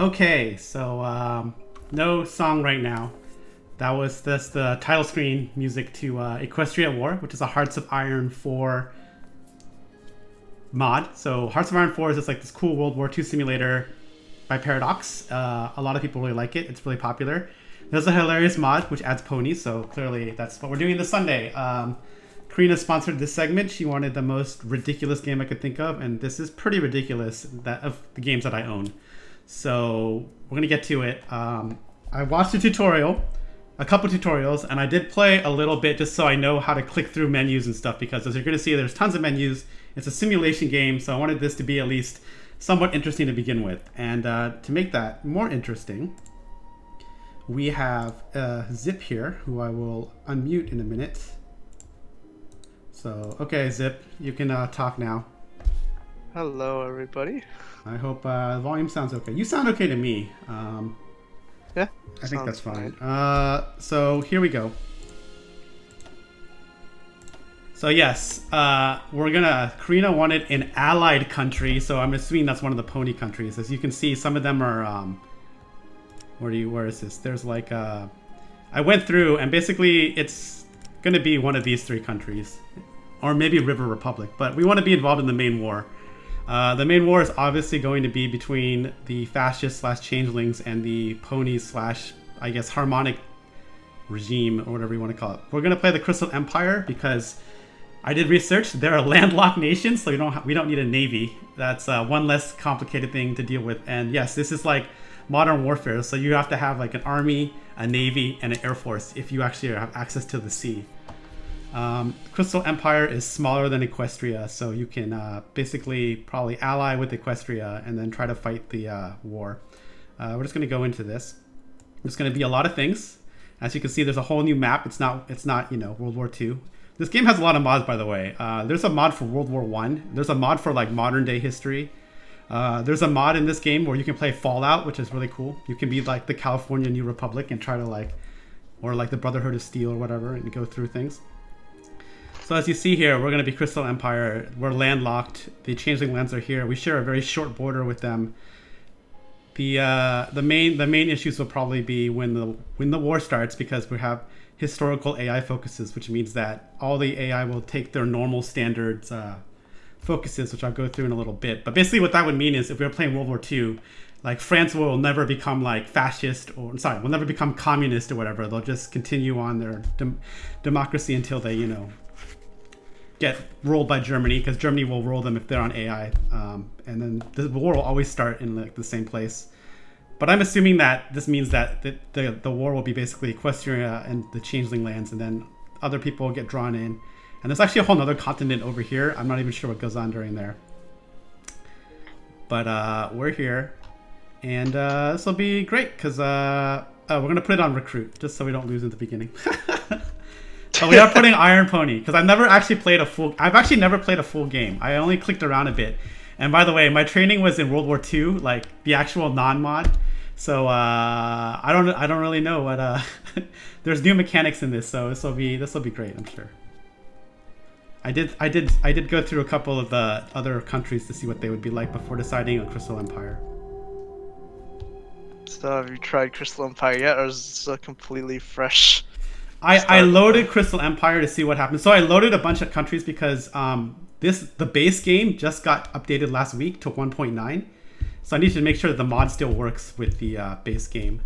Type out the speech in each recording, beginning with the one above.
Okay, so no song right now. That was just the title screen music to Equestria War, which is a Hearts of Iron 4 mod. So Hearts of Iron 4 is just like this cool World War II simulator by Paradox. A lot of people really like it. It's really popular. There's a hilarious mod which adds ponies, so clearly that's what we're doing this Sunday. Karina sponsored this segment. She wanted the most ridiculous game I could think of, and this is pretty ridiculous of the games that I own. So we're gonna get to it. I watched a tutorial, a couple tutorials, and I did play a little bit just so I know how to click through menus and stuff, because as you're gonna see, there's tons of menus. It's a simulation game, so I wanted this to be at least somewhat interesting to begin with. And to make that more interesting, we have Zip here, who I will unmute in a minute. So, okay, Zip, you can talk now. Hello, everybody. I hope the volume sounds okay. You sound okay to me. Yeah, I think that's fine. So here we go. So yes, Karina wanted an allied country, so I'm assuming that's one of the pony countries. As you can see, some of them are, where is this? There's like, I went through, and basically it's gonna be one of these three countries. Or maybe River Republic, but we want to be involved in the main war. The main war is obviously going to be between the fascists / changelings and the ponies / I guess harmonic regime, or whatever you want to call it. We're going to play the Crystal Empire because I did research. They're a landlocked nation, so we don't need a navy. That's one less complicated thing to deal with. And yes, this is like modern warfare, so you have to have like an army, a navy, and an air force if you actually have access to the sea. Crystal Empire is smaller than Equestria, so you can basically probably ally with Equestria and then try to fight the war. We're just going to go into this. There's going to be a lot of things. As you can see, there's a whole new map. It's not World War II. This game has a lot of mods, by the way. There's a mod for World War I. There's a mod for like modern day history. There's a mod in this game where you can play Fallout, which is really cool. You can be like the California New Republic and try to or like the Brotherhood of Steel or whatever, and go through things. So as you see here, we're going to be Crystal Empire. We're landlocked. The changeling lands are here. We share a very short border with them. The main issues will probably be when the war starts, because we have historical AI focuses, which means that all the AI will take their normal standards focuses, which I'll go through in a little bit. But basically what that would mean is if we were playing World War II, like France will never become like fascist, will never become communist or whatever. They'll just continue on their democracy until they, get rolled by Germany, because Germany will roll them if they're on AI, and then the war will always start in like the same place. But I'm assuming that this means that the war will be basically Equestria and the Changeling lands, and then other people will get drawn in. And there's actually a whole other continent over here. I'm not even sure what goes on during there. But we're here, and this will be great because we're gonna put it on recruit just so we don't lose in the beginning. Oh, we are putting Iron Pony because I've actually never played a full game. I only clicked around a bit. And by the way, my training was in World War II, like the actual non-mod. So I don't really know what there's new mechanics in this, so this will be great, I'm sure. I did go through a couple of the other countries to see what they would be like before deciding on Crystal Empire. So have you tried Crystal Empire yet, or is this a completely fresh? I loaded Crystal Empire to see what happens. So I loaded a bunch of countries because the base game just got updated last week to 1.9. So I need to make sure that the mod still works with the base game,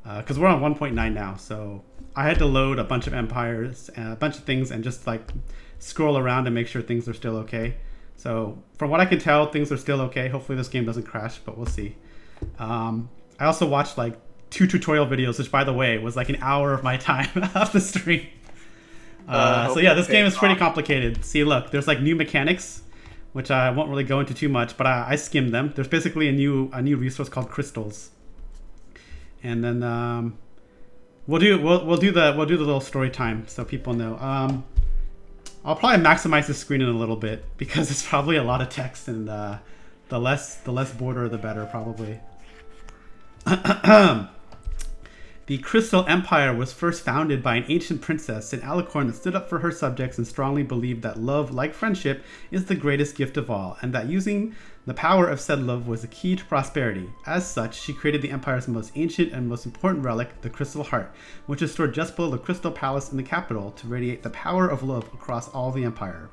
because we're on 1.9 now. So I had to load a bunch of empires, a bunch of things, and just like scroll around and make sure things are still okay. So from what I can tell, things are still okay. Hopefully this game doesn't crash, but we'll see. I also watched like 2 tutorial videos, which by the way was like an hour of my time off the stream. So yeah, this game is pretty complicated. See, look, there's like new mechanics, which I won't really go into too much, but I skimmed them. There's basically a new resource called crystals, and then we'll do the little story time so people know. I'll probably maximize the screen in a little bit because it's probably a lot of text, and the less border the better probably. The Crystal Empire was first founded by an ancient princess, an alicorn that stood up for her subjects and strongly believed that love, like friendship, is the greatest gift of all, and that using the power of said love was the key to prosperity. As such, she created the Empire's most ancient and most important relic, the Crystal Heart, which is stored just below the Crystal Palace in the capital to radiate the power of love across all the Empire.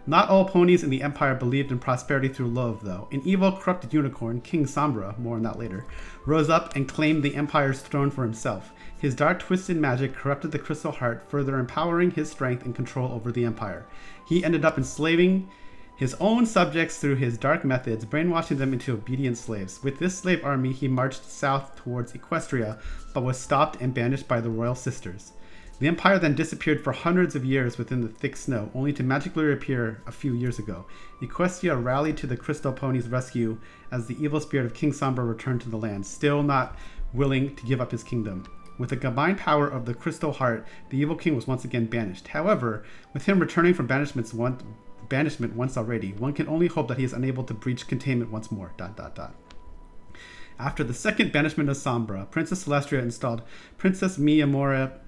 Not all ponies in the Empire believed in prosperity through love, though. An evil, corrupted unicorn, King Sombra, more on that later, rose up and claimed the Empire's throne for himself. His dark, twisted magic corrupted the Crystal Heart, further empowering his strength and control over the Empire. He ended up enslaving his own subjects through his dark methods, brainwashing them into obedient slaves. With this slave army, he marched south towards Equestria, but was stopped and banished by the royal sisters. The Empire then disappeared for hundreds of years within the thick snow, only to magically reappear a few years ago. Equestria rallied to the Crystal Pony's rescue as the evil spirit of King Sombra returned to the land, still not willing to give up his kingdom. With the combined power of the Crystal Heart, the evil king was once again banished. However, with him returning from banishment once already, one can only hope that he is unable to breach containment once more. ... After the second banishment of Sombra, Princess Celestria installed Princess Miyamura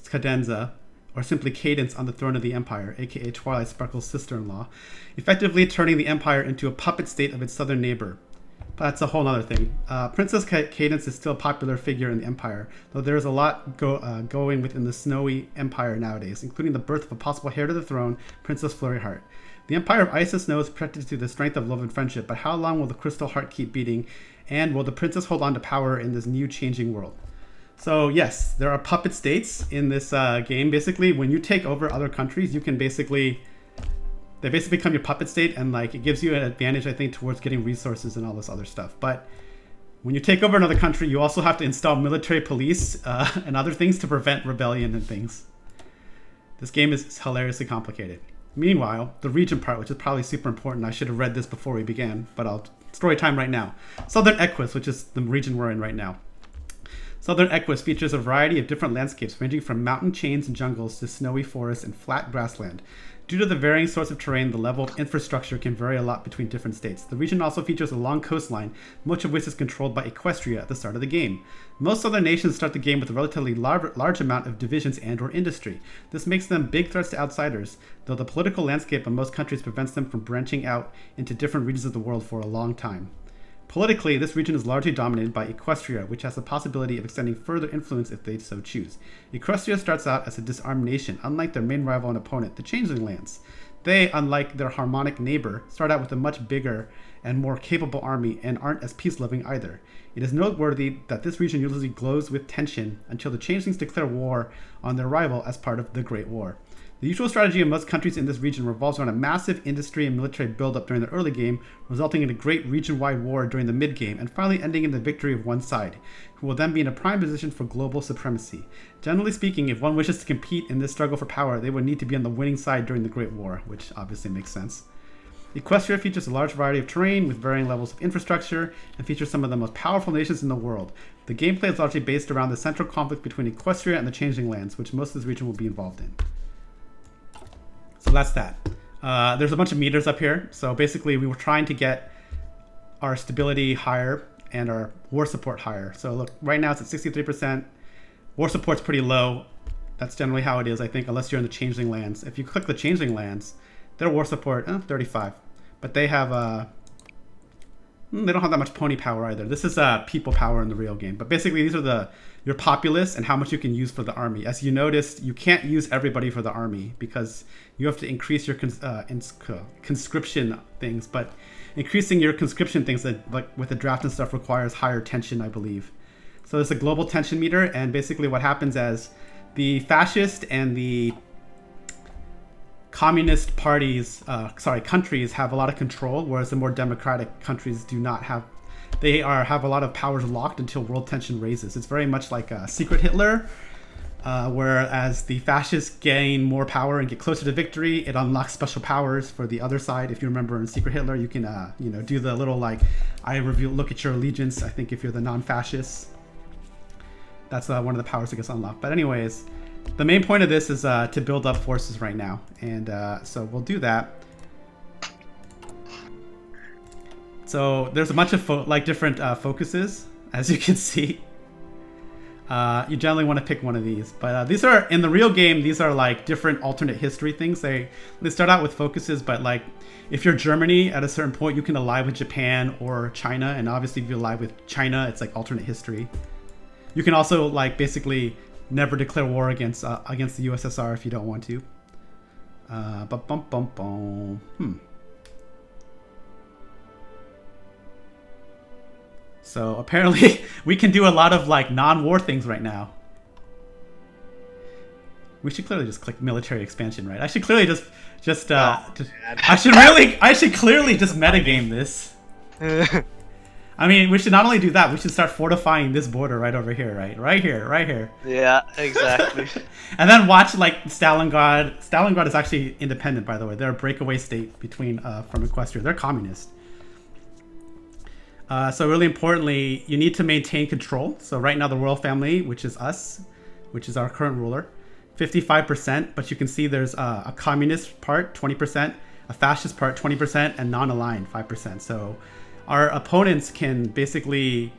Cadenza, or simply Cadence, on the throne of the Empire, aka Twilight Sparkle's sister-in-law, effectively turning the Empire into a puppet state of its southern neighbor. But that's a whole other thing. Princess Cadence is still a popular figure in the Empire, though there is a lot going within the snowy Empire nowadays, including the birth of a possible heir to the throne, Princess Flurryheart. The Empire of Ice and Snow is protected through the strength of love and friendship, but how long will the Crystal Heart keep beating, and will the princess hold on to power in this new changing world? So yes, there are puppet states in this game. Basically, when you take over other countries, you can they basically become your puppet state, and like it gives you an advantage, I think, towards getting resources and all this other stuff. But when you take over another country, you also have to install military police and other things to prevent rebellion and things. This game is hilariously complicated. Meanwhile, the region part, which is probably super important, I should have read this before we began, but I'll story time right now. Southern Equus, which is the region we're in right now. Southern Equus features a variety of different landscapes ranging from mountain chains and jungles to snowy forests and flat grassland. Due to the varying sorts of terrain, the level of infrastructure can vary a lot between different states. The region also features a long coastline, much of which is controlled by Equestria at the start of the game. Most other nations start the game with a relatively large amount of divisions and/or industry. This makes them big threats to outsiders, though the political landscape of most countries prevents them from branching out into different regions of the world for a long time. Politically, this region is largely dominated by Equestria, which has the possibility of extending further influence if they so choose. Equestria starts out as a disarmed nation, unlike their main rival and opponent, the Changeling Lands. They, unlike their harmonic neighbor, start out with a much bigger and more capable army and aren't as peace-loving either. It is noteworthy that this region usually glows with tension until the Changelings declare war on their rival as part of the Great War. The usual strategy of most countries in this region revolves around a massive industry and military buildup during the early game, resulting in a great region-wide war during the mid-game, and finally ending in the victory of one side, who will then be in a prime position for global supremacy. Generally speaking, if one wishes to compete in this struggle for power, they would need to be on the winning side during the Great War, which obviously makes sense. Equestria features a large variety of terrain with varying levels of infrastructure and features some of the most powerful nations in the world. The gameplay is largely based around the central conflict between Equestria and the Changeling Lands, which most of this region will be involved in. So that's that. There's a bunch of meters up here. So basically we were trying to get our stability higher and our war support higher. So look, right now it's at 63%. War support's pretty low. That's generally how it is, I think, unless you're in the Changeling Lands. If you click the Changeling Lands, their war support, 35. But they have, they don't have that much pony power either. This is people power in the real game. But basically these are your populace and how much you can use for the army. As you noticed, you can't use everybody for the army because you have to increase your conscription things. But increasing your conscription things, like with the draft and stuff, requires higher tension, I believe. So there's a global tension meter, and basically what happens as the fascist and the communist parties, countries have a lot of control, whereas the more democratic countries do not have. They have a lot of powers locked until world tension raises. It's very much like a secret Hitler, whereas the fascists gain more power and get closer to victory. It unlocks special powers for the other side. If you remember in Secret Hitler, you can do the little look at your allegiance. I think if you're the non-fascists, that's one of the powers that gets unlocked. But anyways, the main point of this is to build up forces right now, and so we'll do that. So there's a bunch of different focuses, as you can see. You generally want to pick one of these. But these are, in the real game, these are like different alternate history things. They start out with focuses, but like if you're Germany at a certain point, you can ally with Japan or China. And obviously if you ally with China, it's like alternate history. You can also like basically never declare war against the USSR if you don't want to. So apparently we can do a lot of like non-war things right now. We should clearly just click military expansion, right? I should clearly I should clearly just metagame this. I mean, we should not only do that, we should start fortifying this border right over here, right? Right here. Yeah, exactly. And then watch like Stalingrad. Stalingrad is actually independent, by the way. They're a breakaway state between from Equestria. They're communist. So really importantly, you need to maintain control. So right now the royal family, which is us, which is our current ruler, 55%. But you can see there's a communist part, 20%, a fascist part, 20%, and non-aligned, 5%. So our opponents can basically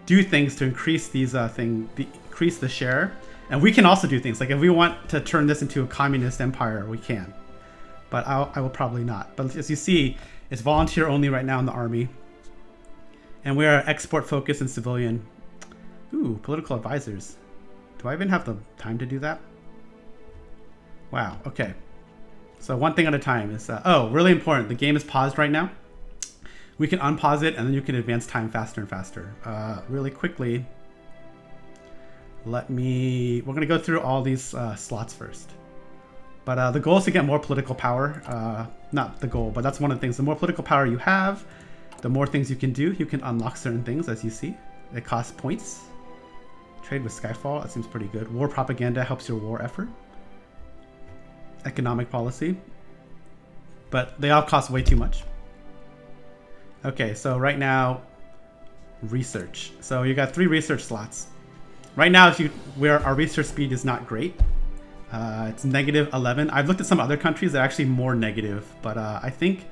do things to increase these increase the share, and we can also do things like if we want to turn this into a communist empire, we can. But I will probably not. But as you see, it's volunteer only right now in the army, and we are export focused and civilian. Ooh, political advisors. Do I even have the time to do that? Wow. Okay. So one thing at a time is oh, really important. The game is paused right now. We can unpause it, and then you can advance time faster and faster. Really quickly, we're going to go through all these slots first. But the goal is to get more political power. Not the goal, but that's one of the things. The more political power you have, the more things you can do. You can unlock certain things, as you see. It costs points. Trade with Skyfall, that seems pretty good. War propaganda helps your war effort. Economic policy. But they all cost way too much. Okay, so right now, research. So you got 3 research slots. Right now, our research speed is not great. It's -11. I've looked at some other countries that are actually more negative, but I think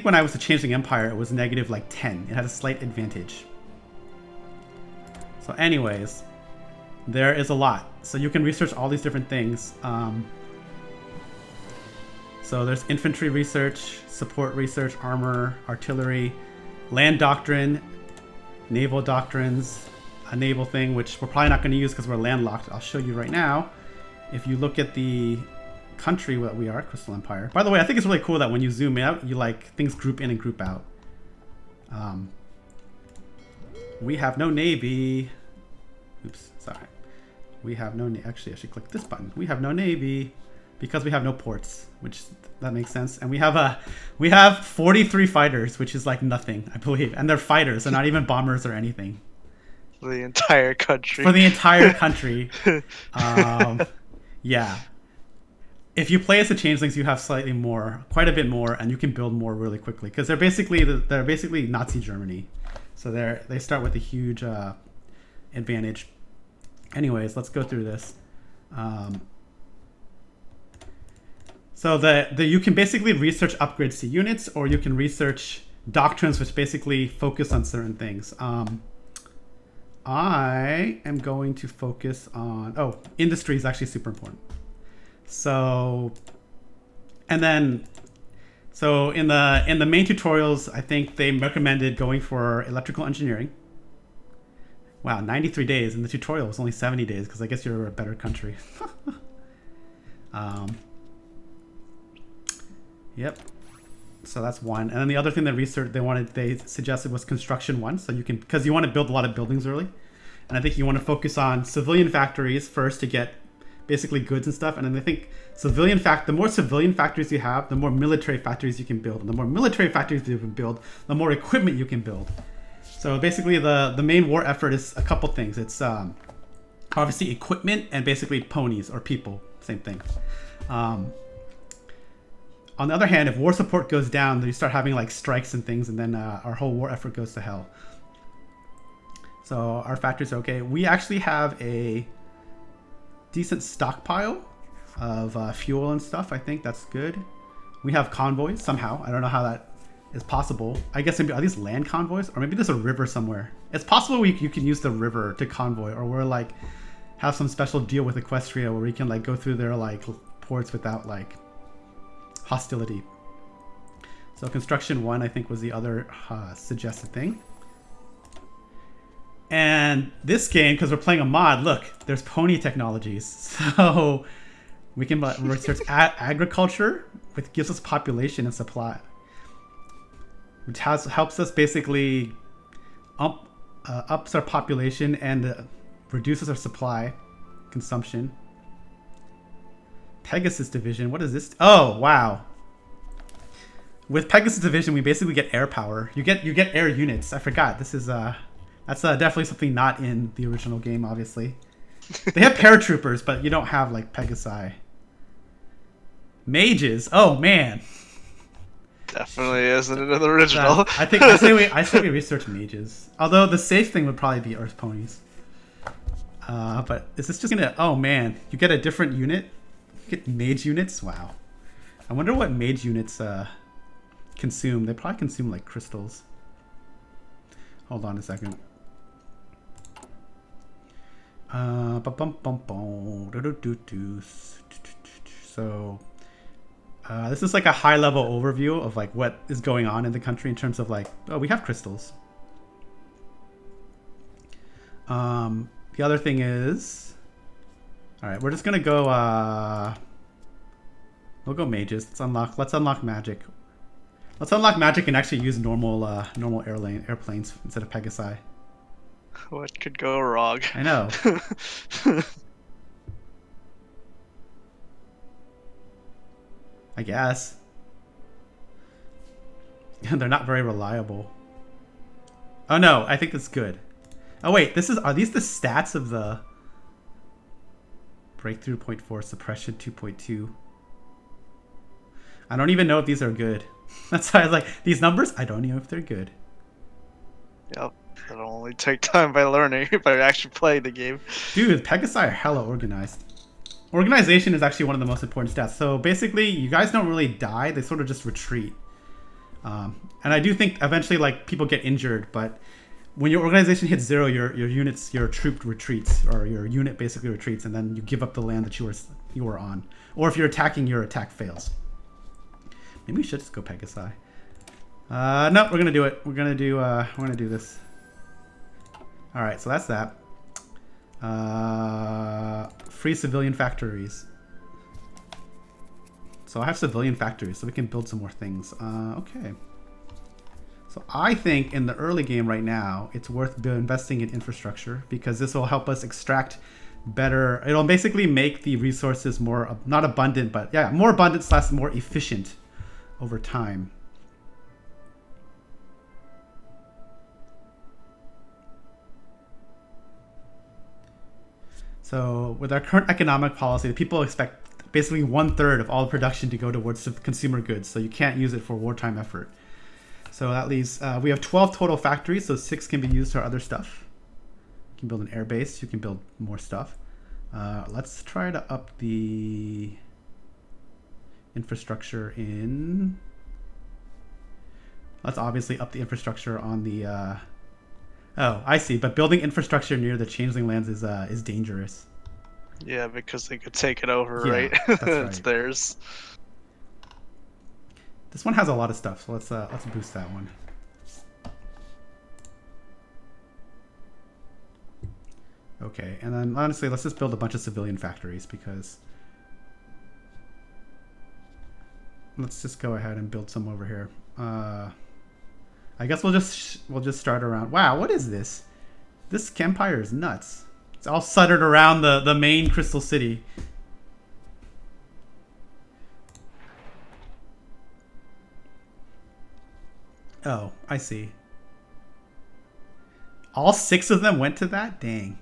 when I was a Changeling Empire, it was negative like 10. It had a slight advantage. So anyways, there is a lot. So you can research all these different things. So there's infantry research, support research, armor, artillery, land doctrine, naval doctrines, a naval thing, which we're probably not going to use because we're landlocked. I'll show you right now. If you look at the country that we are, Crystal Empire. By the way, I think it's really cool that when you zoom out, you like things group in and group out. We have no navy. Oops, sorry. We have no actually I should click this button. We have no navy because we have no ports, which that makes sense. And we have 43 fighters, which is like nothing, I believe. And they're fighters, they're not even bombers or anything. For the entire country. For the entire country. Yeah. If you play as the Changelings, you have slightly more, quite a bit more, and you can build more really quickly because they're basically Nazi Germany, so they start with a huge advantage. Anyways, let's go through this. So you can basically research upgrades to units, or you can research doctrines, which basically focus on certain things. I am going to focus on industry is actually super important. So, and then, so in the main tutorials, I think they recommended going for electrical engineering. Wow, 93 days, and the tutorial was only 70 days because I guess you're a better country. Yep. So that's one, and then the other thing they suggested was construction 1. So you can, because you want to build a lot of buildings early, and I think you want to focus on civilian factories first to get basically goods and stuff, and then I think the more civilian factories you have, the more military factories you can build, and the more military factories you can build, the more equipment you can build. So basically the main war effort is a couple things. It's obviously equipment and basically ponies or people, same thing. On the other hand, if war support goes down, then you start having like strikes and things, and then our whole war effort goes to hell. So our factories are okay. We actually have a decent stockpile of fuel and stuff. I think that's good. We have convoys somehow. I don't know how that is possible. I guess maybe are these land convoys, or maybe there's a river somewhere. It's possible you can use the river to convoy, or we're like have some special deal with Equestria where we can like go through their like ports without like hostility. So construction 1, I think, was the other suggested thing. And this game, because we're playing a mod, look, there's pony technologies. So we can research agriculture, which gives us population and supply, which helps us basically ups our population and reduces our supply consumption. Pegasus division, what is this? Oh, wow. With Pegasus division, we basically get air power. You get air units. I forgot. This is that's definitely something not in the original game. Obviously, they have paratroopers, but you don't have like Pegasi. Mages. Oh man. Definitely isn't in the original. I say we research mages. Although the safe thing would probably be Earth ponies. But is this just gonna? Oh man, you get a different unit. You get mage units. Wow. I wonder what mage units consume. They probably consume like crystals. Hold on a second. So this is like a high level overview of like what is going on in the country in terms of like, oh, we have crystals. The other thing is, all right, we're just gonna go we'll go mages. Let's unlock magic. Let's unlock magic and actually use normal airplanes instead of Pegasi. What could go wrong? I know. I guess. They're not very reliable. Oh no, I think that's good. Oh wait, are these the stats of the breakthrough 0.4, suppression 2.2? I don't even know if these are good. That's why I was like, these numbers, I don't even know if they're good. Yep. It'll only take time by learning, by actually playing the game. Dude, Pegasi are hella organized. Organization is actually one of the most important stats. So basically, you guys don't really die. They sort of just retreat. And I do think eventually like people get injured, but when your organization hits 0, your troop retreats, or your unit basically retreats, and then you give up the land that you were on. Or if you're attacking, your attack fails. Maybe we should just go Pegasi. No, we're gonna do it. We're gonna do this. All right, so that's that. Free civilian factories. So I have civilian factories, so we can build some more things. Okay. So I think in the early game right now, it's worth investing in infrastructure because this will help us extract better. It'll basically make the resources more, not abundant, but yeah, more abundant / more efficient over time. So with our current economic policy, the people expect basically 1/3 of all production to go towards consumer goods. So you can't use it for wartime effort. So that leaves, we have 12 total factories, so 6 can be used for other stuff. You can build an air base, you can build more stuff. Let's try to up the infrastructure in... Let's obviously up the infrastructure on the... Oh, I see, but building infrastructure near the changeling lands is dangerous. Yeah, because they could take it over, Yeah, right? that's right. It's theirs. This one has a lot of stuff, so let's boost that one. Okay, and then honestly, let's just build a bunch of civilian factories because let's just go ahead and build some over here. I guess we'll just start around. Wow, what is this? This empire is nuts. It's all centered around the main crystal city. Oh, I see. All 6 of them went to that? Dang.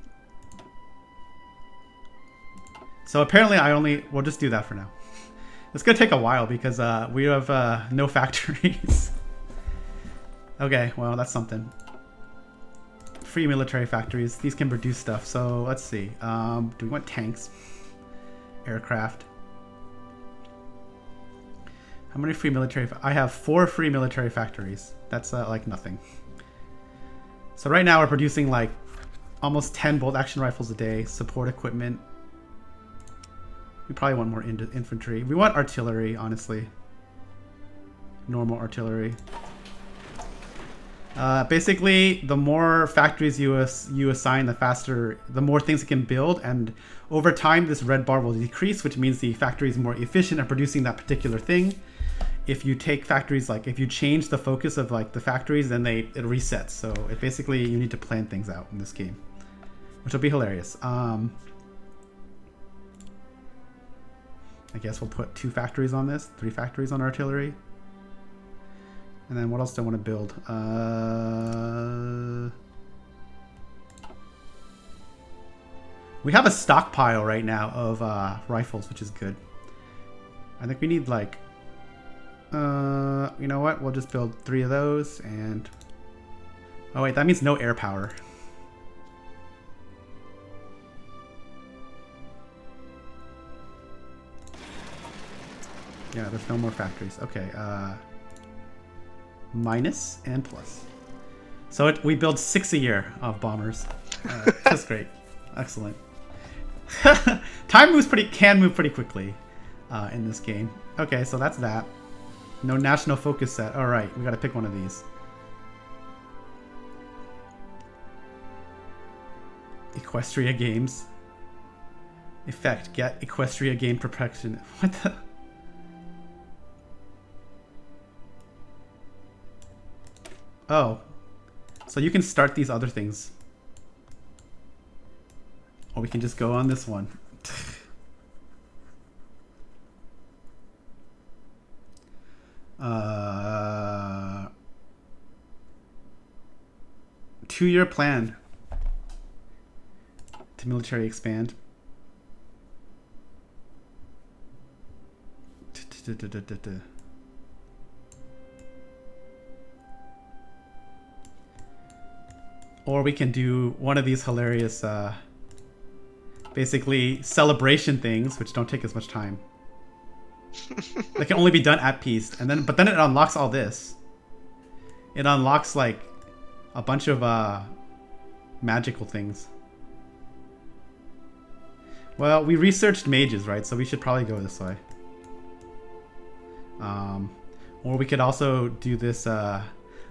So apparently we'll just do that for now. It's going to take a while because we have no factories. Okay, well, that's something. Free military factories. These can produce stuff. So let's see. Do we want tanks? Aircraft. How many free military? I have 4 free military factories. That's like nothing. So right now we're producing like almost 10 bolt action rifles a day. Support equipment. We probably want more infantry. We want artillery, honestly. Normal artillery. Basically, the more factories you assign, the more things it can build, and over time, this red bar will decrease, which means the factory is more efficient at producing that particular thing. If you take factories, like if you change the focus of like the factories, then it resets. So it basically you need to plan things out in this game, which will be hilarious. I guess we'll put 2 factories on this, 3 factories on artillery. And then what else do I want to build? We have a stockpile right now of rifles, which is good. I think we need like... you know what? We'll just build 3 of those and... Oh wait, that means no air power. Yeah, there's no more factories. Okay, minus and plus. So we build 6 a year of bombers. That's great. Excellent. Time can move pretty quickly in this game. Okay, so that's that. No national focus set. All right, we got to pick one of these. Equestria games. Effect: get Equestria game protection. What the? Oh, so you can start these other things. Or we can just go on this one. Two-year plan to military expand. Or we can do one of these hilarious, basically celebration things, which don't take as much time. They can only be done at peace, and then but then it unlocks all this. It unlocks like a bunch of magical things. Well, we researched mages, right? So we should probably go this way. Or we could also do this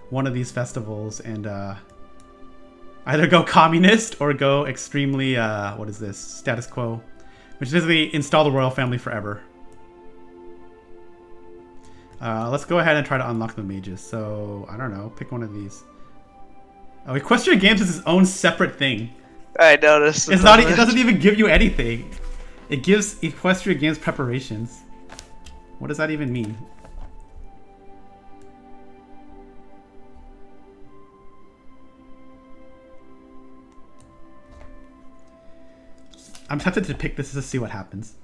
one of these festivals and either go communist or go extremely what is this? Status quo, which is basically install the royal family forever. Let's go ahead and try to unlock the mages. So, I don't know. Pick one of these. Oh, Equestria Games is its own separate thing. I noticed. It's not. It doesn't even give you anything. It gives Equestria Games preparations. What does that even mean? I'm tempted to pick this to see what happens.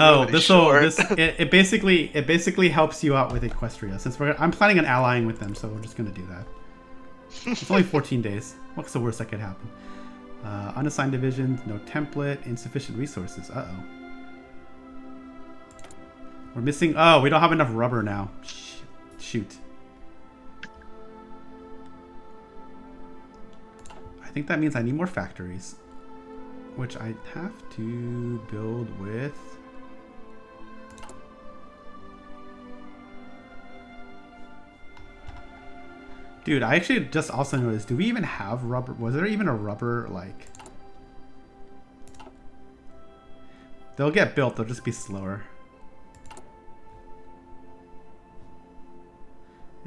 Oh, it basically helps you out with Equestria, since I'm planning on allying with them, so we're just gonna do that. It's only 14 days. What's the worst that could happen? Unassigned divisions, no template, insufficient resources. Uh-oh. We're missing... Oh, we don't have enough rubber now. Shoot. I think that means I need more factories, which I have to build with... Dude, I actually just also noticed, do we even have rubber? Was there even a rubber, like... They'll get built, they'll just be slower.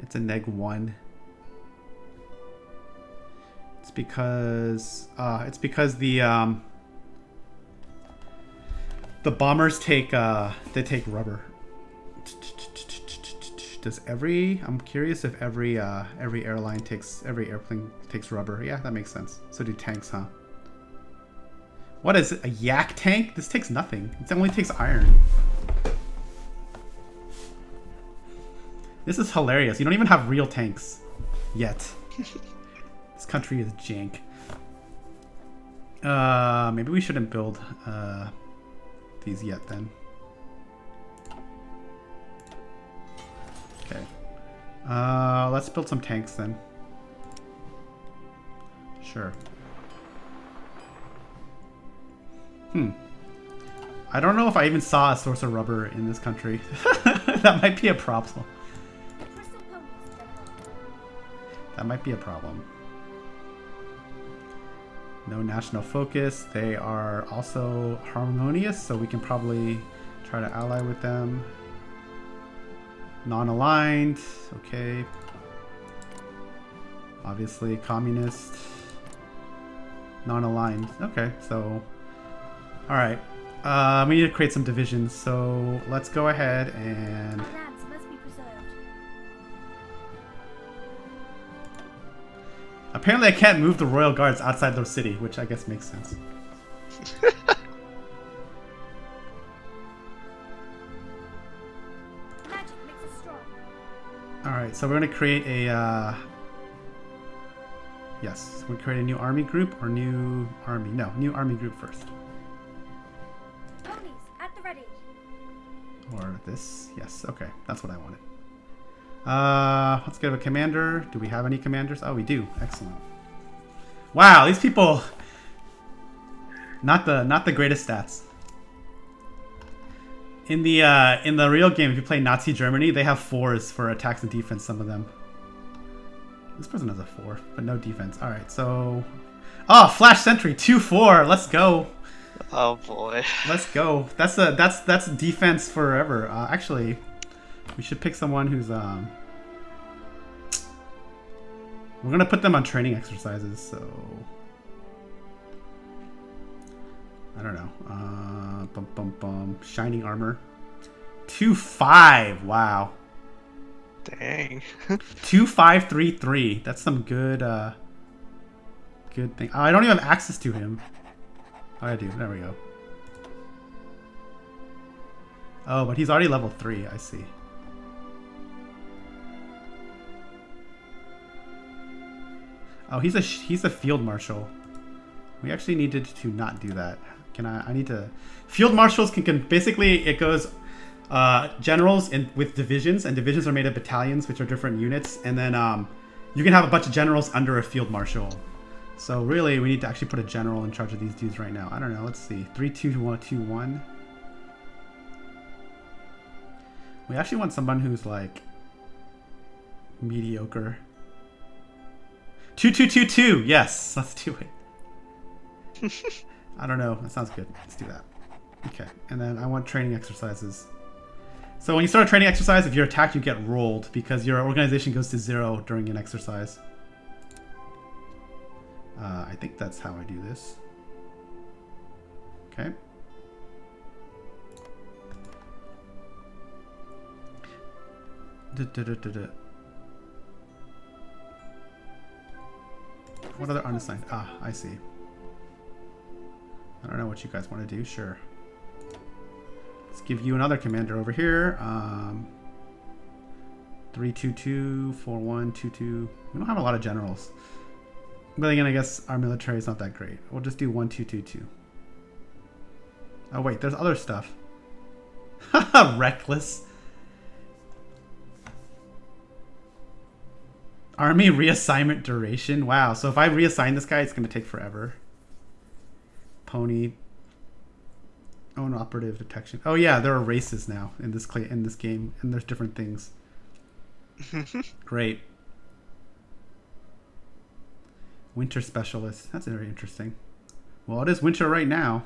It's a -1. It's because the bombers take they take rubber. Does I'm curious if every airplane takes rubber. Yeah, that makes sense. So do tanks, huh? What is it? A yak tank? This takes nothing. It only takes iron. This is hilarious. You don't even have real tanks yet. This country is jank. Maybe we shouldn't build these yet then. Okay. Let's build some tanks then. Sure. I don't know if I even saw a source of rubber in this country. That might be a problem. That might be a problem. No national focus. They are also harmonious, so we can probably try to ally with them. Non-aligned. Okay. Obviously, communist. Non-aligned. Okay, so... Alright. We need to create some divisions, so let's go ahead and... Apparently I can't move the royal guards outside their city, which I guess makes sense. Alright, so we're going to create a... Yes, we're going to create a new army group or new army. No, new army group first. Ponies at the ready. Or this. Yes, okay. That's what I wanted. Let's get a commander. Do we have any commanders? Oh, we do. Excellent. Wow, these people... Not the greatest stats. In the real game, if you play Nazi Germany, they have 4s for attacks and defense, some of them. This person has a 4, but no defense. Alright, so... Oh, Flash Sentry, 2-4. Let's go. Oh boy. Let's go. That's defense forever. Actually, we should pick someone who's we're gonna put them on training exercises, so I don't know. Shining armor. 2-5. Wow. Dang. 2-5-3-3. That's some good good thing. Oh, I don't even have access to him. Oh, I do. There we go. Oh, but he's already level 3. I see. Oh, he's a field marshal. We actually needed to not do that. I need to... Field marshals can basically, it goes generals with divisions, and divisions are made of battalions, which are different units, and then you can have a bunch of generals under a field marshal. So really, we need to actually put a general in charge of these dudes right now. I don't know. Let's see. 3-2-1-2-1. We actually want someone who's like mediocre. 2-2-2-2. Yes, let's do it. I don't know. That sounds good. Let's do that. Okay, and then I want training exercises. So when you start a training exercise, if you're attacked, you get rolled because your organization goes to 0 during an exercise. I think that's how I do this. Okay. What other unassigned? Ah, I see. I don't know what you guys want to do. Sure. Let's give you another commander over here. 3-2-2, 4-1-2-2. We don't have a lot of generals. But again, I guess our military is not that great. We'll just do 1-2-2-2. Oh wait, there's other stuff. Reckless. Army reassignment duration. Wow. So if I reassign this guy, it's going to take forever. Pony. Own operative detection. Oh yeah, there are races now in this game, and there's different things. Great. Winter specialist. That's very interesting. Well, it is winter right now.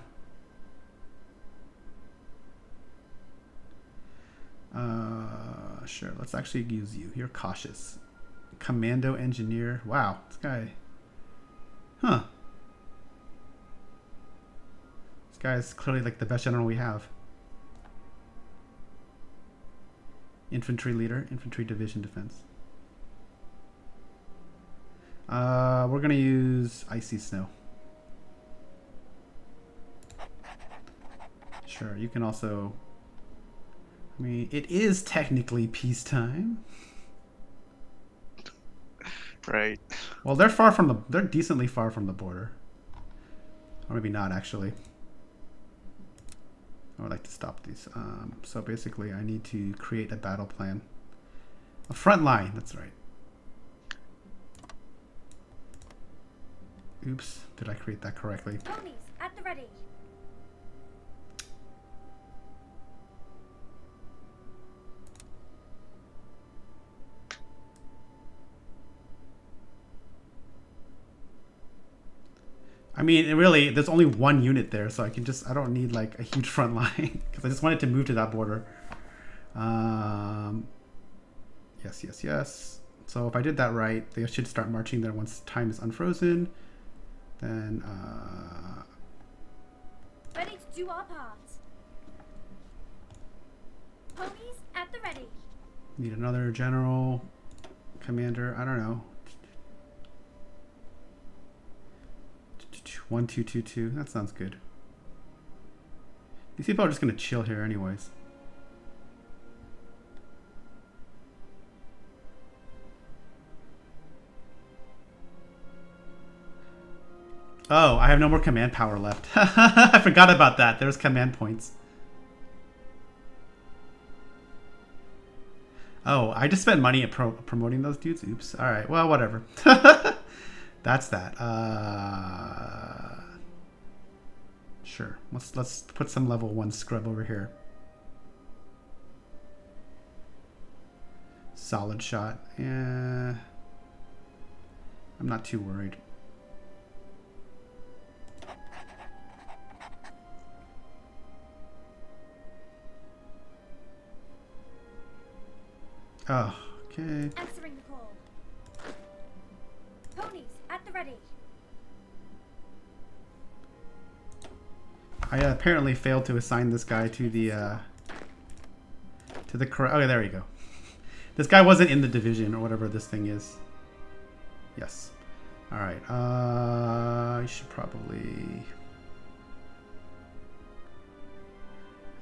Sure. Let's actually use you. You're cautious. Commando engineer. Wow, this guy. Huh. This guy is clearly like the best general we have. Infantry leader, infantry division defense. We're gonna use icy snow. Sure, you can also. I mean, it is technically peacetime. Right. Well, they're decently far from the border. Or maybe not, actually. I would like to stop these. So basically, I need to create a battle plan. A front line, that's right. Oops, did I create that correctly? Ponies at the ready. I mean, really, there's only one unit there, so I don't need like a huge front line because I just wanted to move to that border. Yes, yes, yes. So if I did that right, they should start marching there once time is unfrozen. Then, Ready to do our part. Ponies at the ready. need another general, commander, I don't know. 1222. That sounds good. These people are just gonna chill here anyways. Oh, I have no more command power left. I forgot about that. There's command points. Oh, I just spent money at promoting those dudes. Oops. All right. Well, whatever. That's that. Sure. Let's put some level 1 scrub over here. Solid shot. Yeah. I'm not too worried. Oh, okay. Answering the call. Ponies at the ready. I apparently failed to assign this guy to the correct. Okay, there you go. This guy wasn't in the division or whatever this thing is. Yes. All right. I should probably.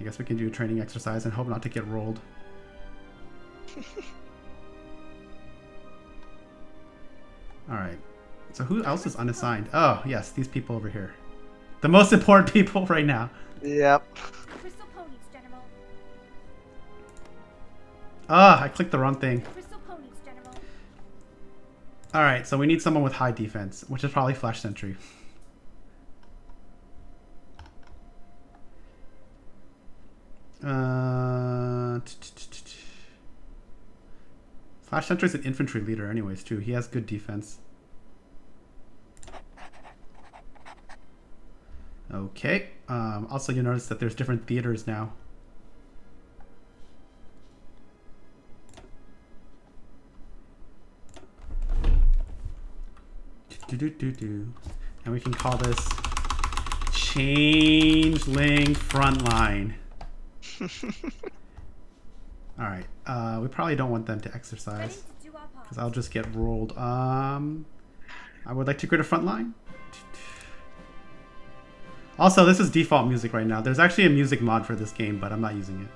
I guess we can do a training exercise and hope not to get rolled. All right. So who else is unassigned? Oh, yes, these people over here. The most important people right now. Yep. Crystal Ponies, General. Ah, I clicked the wrong thing. Crystal Ponies, General. All right, so we need someone with high defense, which is probably Flash Sentry. Flash Sentry's an infantry leader anyways, too. He has good defense. Okay. Also, you notice that there's different theaters now. And we can call this Changeling Frontline. All right. We probably don't want them to exercise because I'll just get rolled. I would like to create a front line. Also, this is default music right now. There's actually a music mod for this game, but I'm not using it.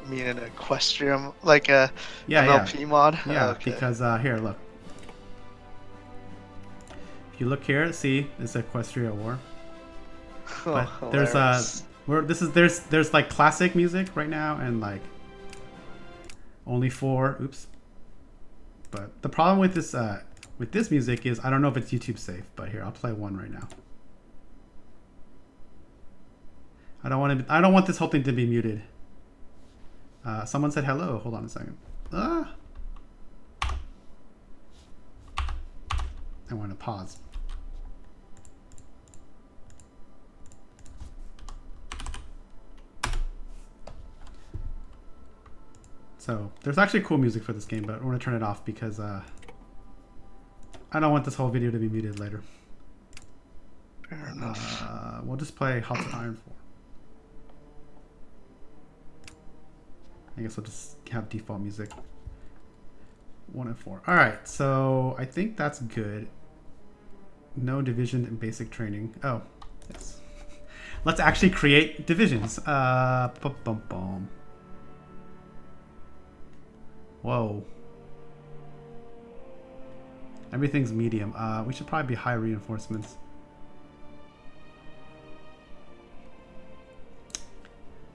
I mean an Equestria, like a Yeah, MLP mod? Yeah, Okay. because here, look. If you look here, see, it's Equestria War. But there's there's like classic music right now and like only 4. Oops. But the problem with this music is I don't know if it's YouTube safe, but here, I'll play one right now. I don't want this whole thing to be muted. Someone said hello. Hold on a second. I want to pause. So there's actually cool music for this game, but I want to turn it off because I don't want this whole video to be muted later. Fair enough. We'll just play House of Iron 4. I guess we'll just have default music. 1 and 4. All right, so I think that's good. No division and basic training. Oh, yes. Let's actually create divisions. Whoa. Everything's medium. We should probably be high reinforcements.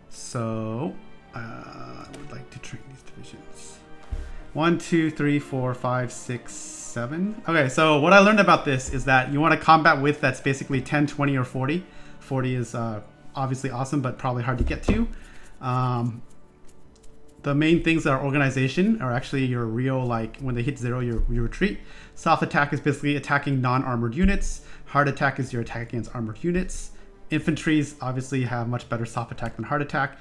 So, I would like to train these divisions. 1, 2, 3, 4, 5, 6, 7. Okay, so what I learned about this is that you want a combat width that's basically 10, 20, or 40. 40 is obviously awesome, but probably hard to get to. The main things that are organization are actually your real, like when they hit 0, you retreat. Soft attack is basically attacking non-armored units. Hard attack is your attack against armored units. Infantries obviously have much better soft attack than hard attack.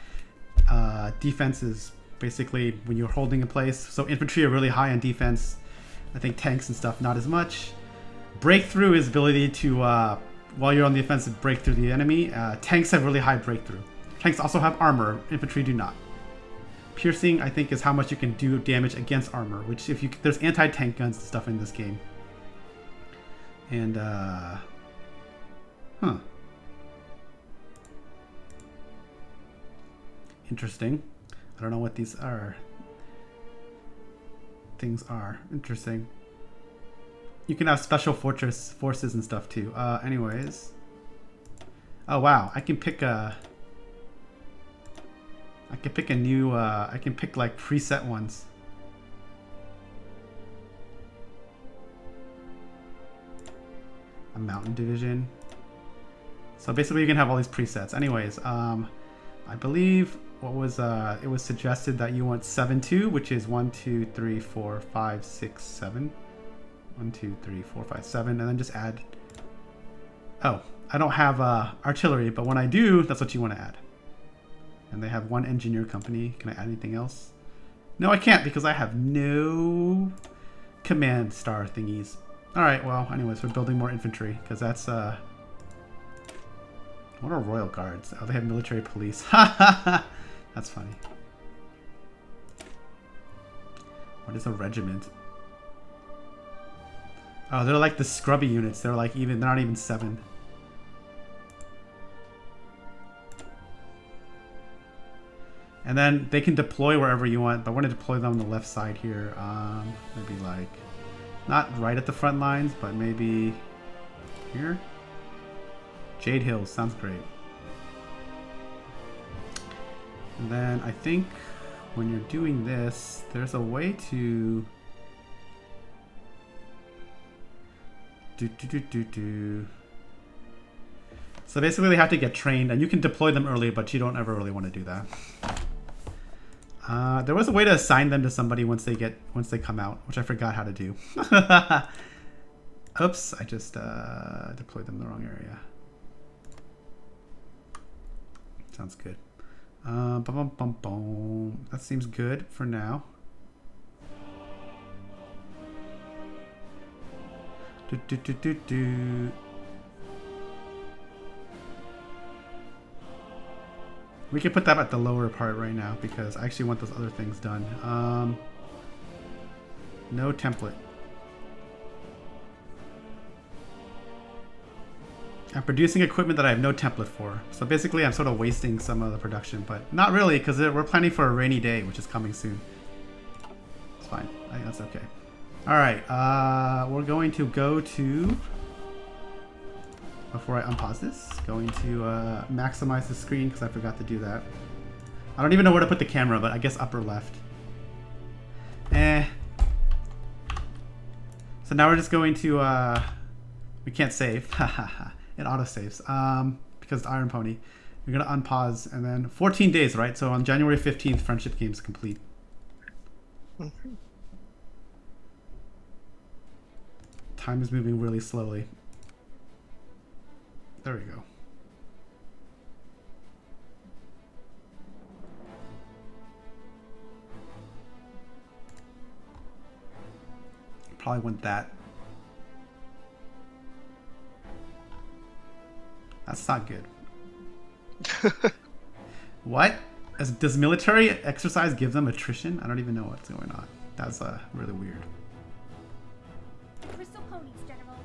Defense is basically when you're holding in place. So infantry are really high on defense. I think tanks and stuff not as much. Breakthrough is ability to, while you're on the offensive, break through the enemy. Tanks have really high breakthrough. Tanks also have armor. Infantry do not. Piercing, I think, is how much you can do damage against armor, which if you there's anti-tank guns and stuff in this game. And interesting. I don't know what these are. Things are interesting. You can have special forces and stuff too. Anyways. Oh wow, I can pick a new, I can pick like preset ones. A mountain division. So basically you can have all these presets. Anyways, I believe what was, it was suggested that you want 7-2, which is 1, 2, 3, 4, 5, 6, 7. 1, 2, 3, 4, 5, 7, and then just add. Oh, I don't have artillery, but when I do, that's what you want to add. And they have 1 engineer company. Can I add anything else? No, I can't because I have no command star thingies. All right, well, anyways, we're building more infantry because that's what are royal guards? Oh, they have military police. That's funny. What is a regiment? Oh, they're like the scrubby units. They're like they're not even 7. And then they can deploy wherever you want, but I want to deploy them on the left side here. Maybe like, not right at the front lines, but maybe here. Jade Hills, sounds great. And then I think when you're doing this, there's a way to So basically they have to get trained, and you can deploy them early, but you don't ever really want to do that. There was a way to assign them to somebody once they come out, which I forgot how to do. Oops, I just deployed them in the wrong area. Sounds good. That seems good for now. We can put that at the lower part right now because I actually want those other things done. No template. I'm producing equipment that I have no template for. So basically I'm sort of wasting some of the production, but not really because we're planning for a rainy day, which is coming soon. It's fine. I think that's okay. All right, we're going to go to, before I unpause this, going to maximize the screen because I forgot to do that. I don't even know where to put the camera, but I guess upper left. So now we're just going to, we can't save. It auto-saves because it's Iron Pony. We're going to unpause and then 14 days, right? So on January 15th, Friendship Game's complete. Mm-hmm. Time is moving really slowly. There we go. Probably want that. That's not good. What? Does military exercise give them attrition? I don't even know what's going on. That's really weird. Crystal ponies, General.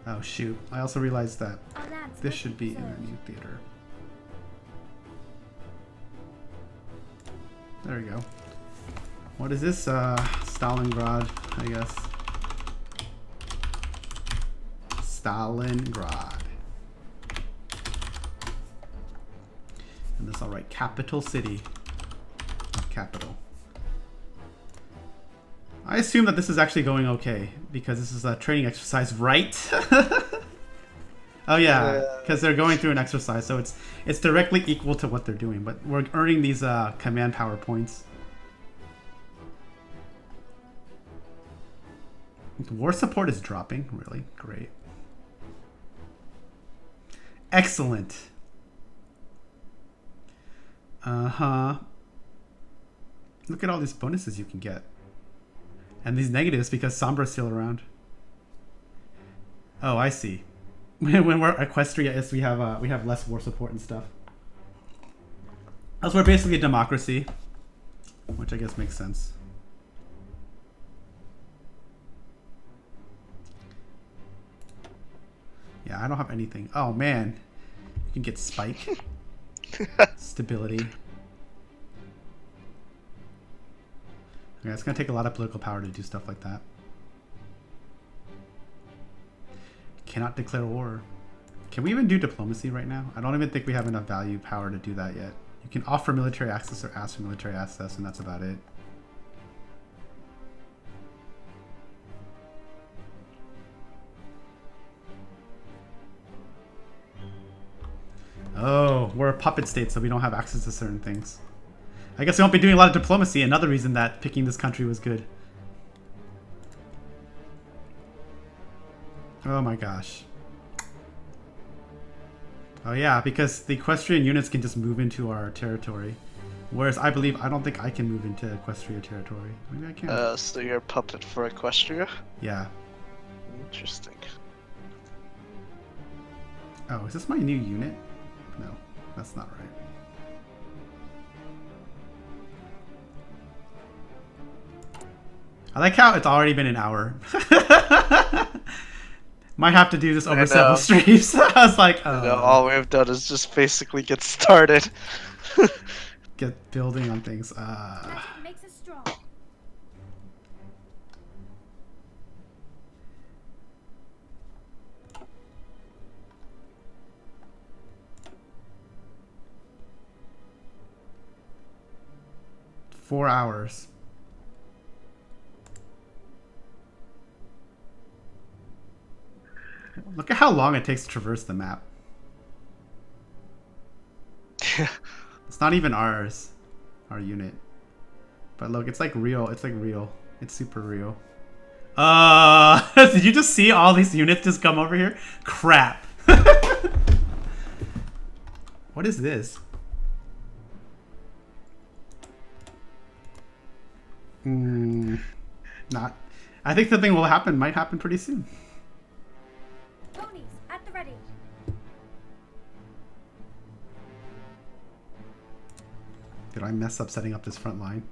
Oh shoot. I also realized that Our lands this will should be in preserved. a new theater. There we go. What is this? Stalingrad, I guess. Stalingrad. And this, all right, capital city. capital. I assume that this is actually going okay because this is a training exercise, right? Oh yeah, because they're going through an exercise, so it's directly equal to what they're doing. But we're earning these command power points. War support is dropping. Really great. Excellent. Uh-huh. Look at all these bonuses you can get. And these negatives because Sombra's still around. Oh, I see. When we're Equestria, we have less war support and stuff. As we're basically a democracy, which I guess makes sense. Yeah, I don't have anything. Oh man, you can get spike, stability. Okay, it's gonna take a lot of political power to do stuff like that. Cannot declare war. Can we even do diplomacy right now? I don't even think we have enough value power to do that yet. You can offer military access or ask for military access, and that's about it. Oh, we're a puppet state, so we don't have access to certain things. I guess we won't be doing a lot of diplomacy. Another reason that picking this country was good. Oh my gosh. Oh yeah, because the equestrian units can just move into our territory. Whereas I don't think I can move into Equestria territory. Maybe I can. So you're a puppet for Equestria? Yeah. Interesting. Oh, is this my new unit? No, that's not right. I like how it's already been an hour. Might have to do this over several streams. I was like, oh. No, all we've done is just basically get started. Get building on things. Magic makes us strong. Four hours. Look at how long it takes to traverse the map. It's not even ours, our unit. But look, it's like real. It's like real. It's super real. Did you just see all these units just come over here? Crap. What is this? Not. I think something will happen. Might happen pretty soon. Ponies at the ready. Did I mess up setting up this front line?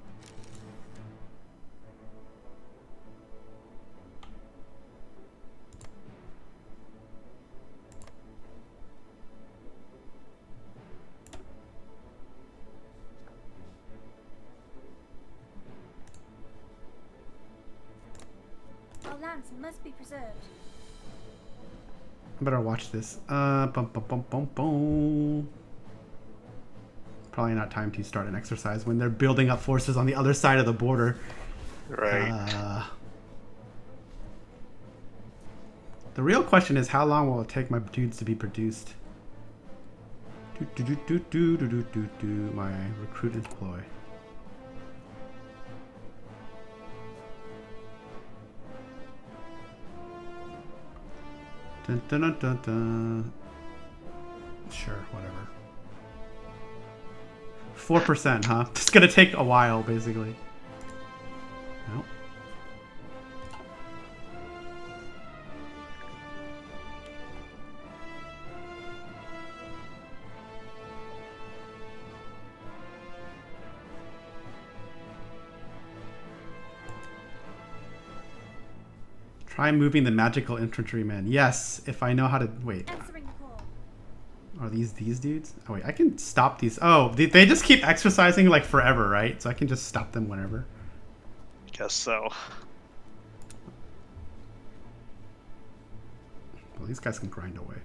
Our lands must be preserved. I better watch this. Bum, bum, bum, bum, bum. Probably not time to start an exercise when they're building up forces on the other side of the border. Right. The real question is how long will it take my dudes to be produced? My recruit and deploy. Dun, dun, dun, dun, dun. Sure, whatever. 4%, huh? It's gonna take a while, basically. Nope. Try moving the magical infantrymen. Yes, if I know how to... Wait. Answering the call. Are these dudes? Oh, wait, I can stop these. Oh, they just keep exercising like forever, right? So I can just stop them whenever. Guess so. Well, these guys can grind away.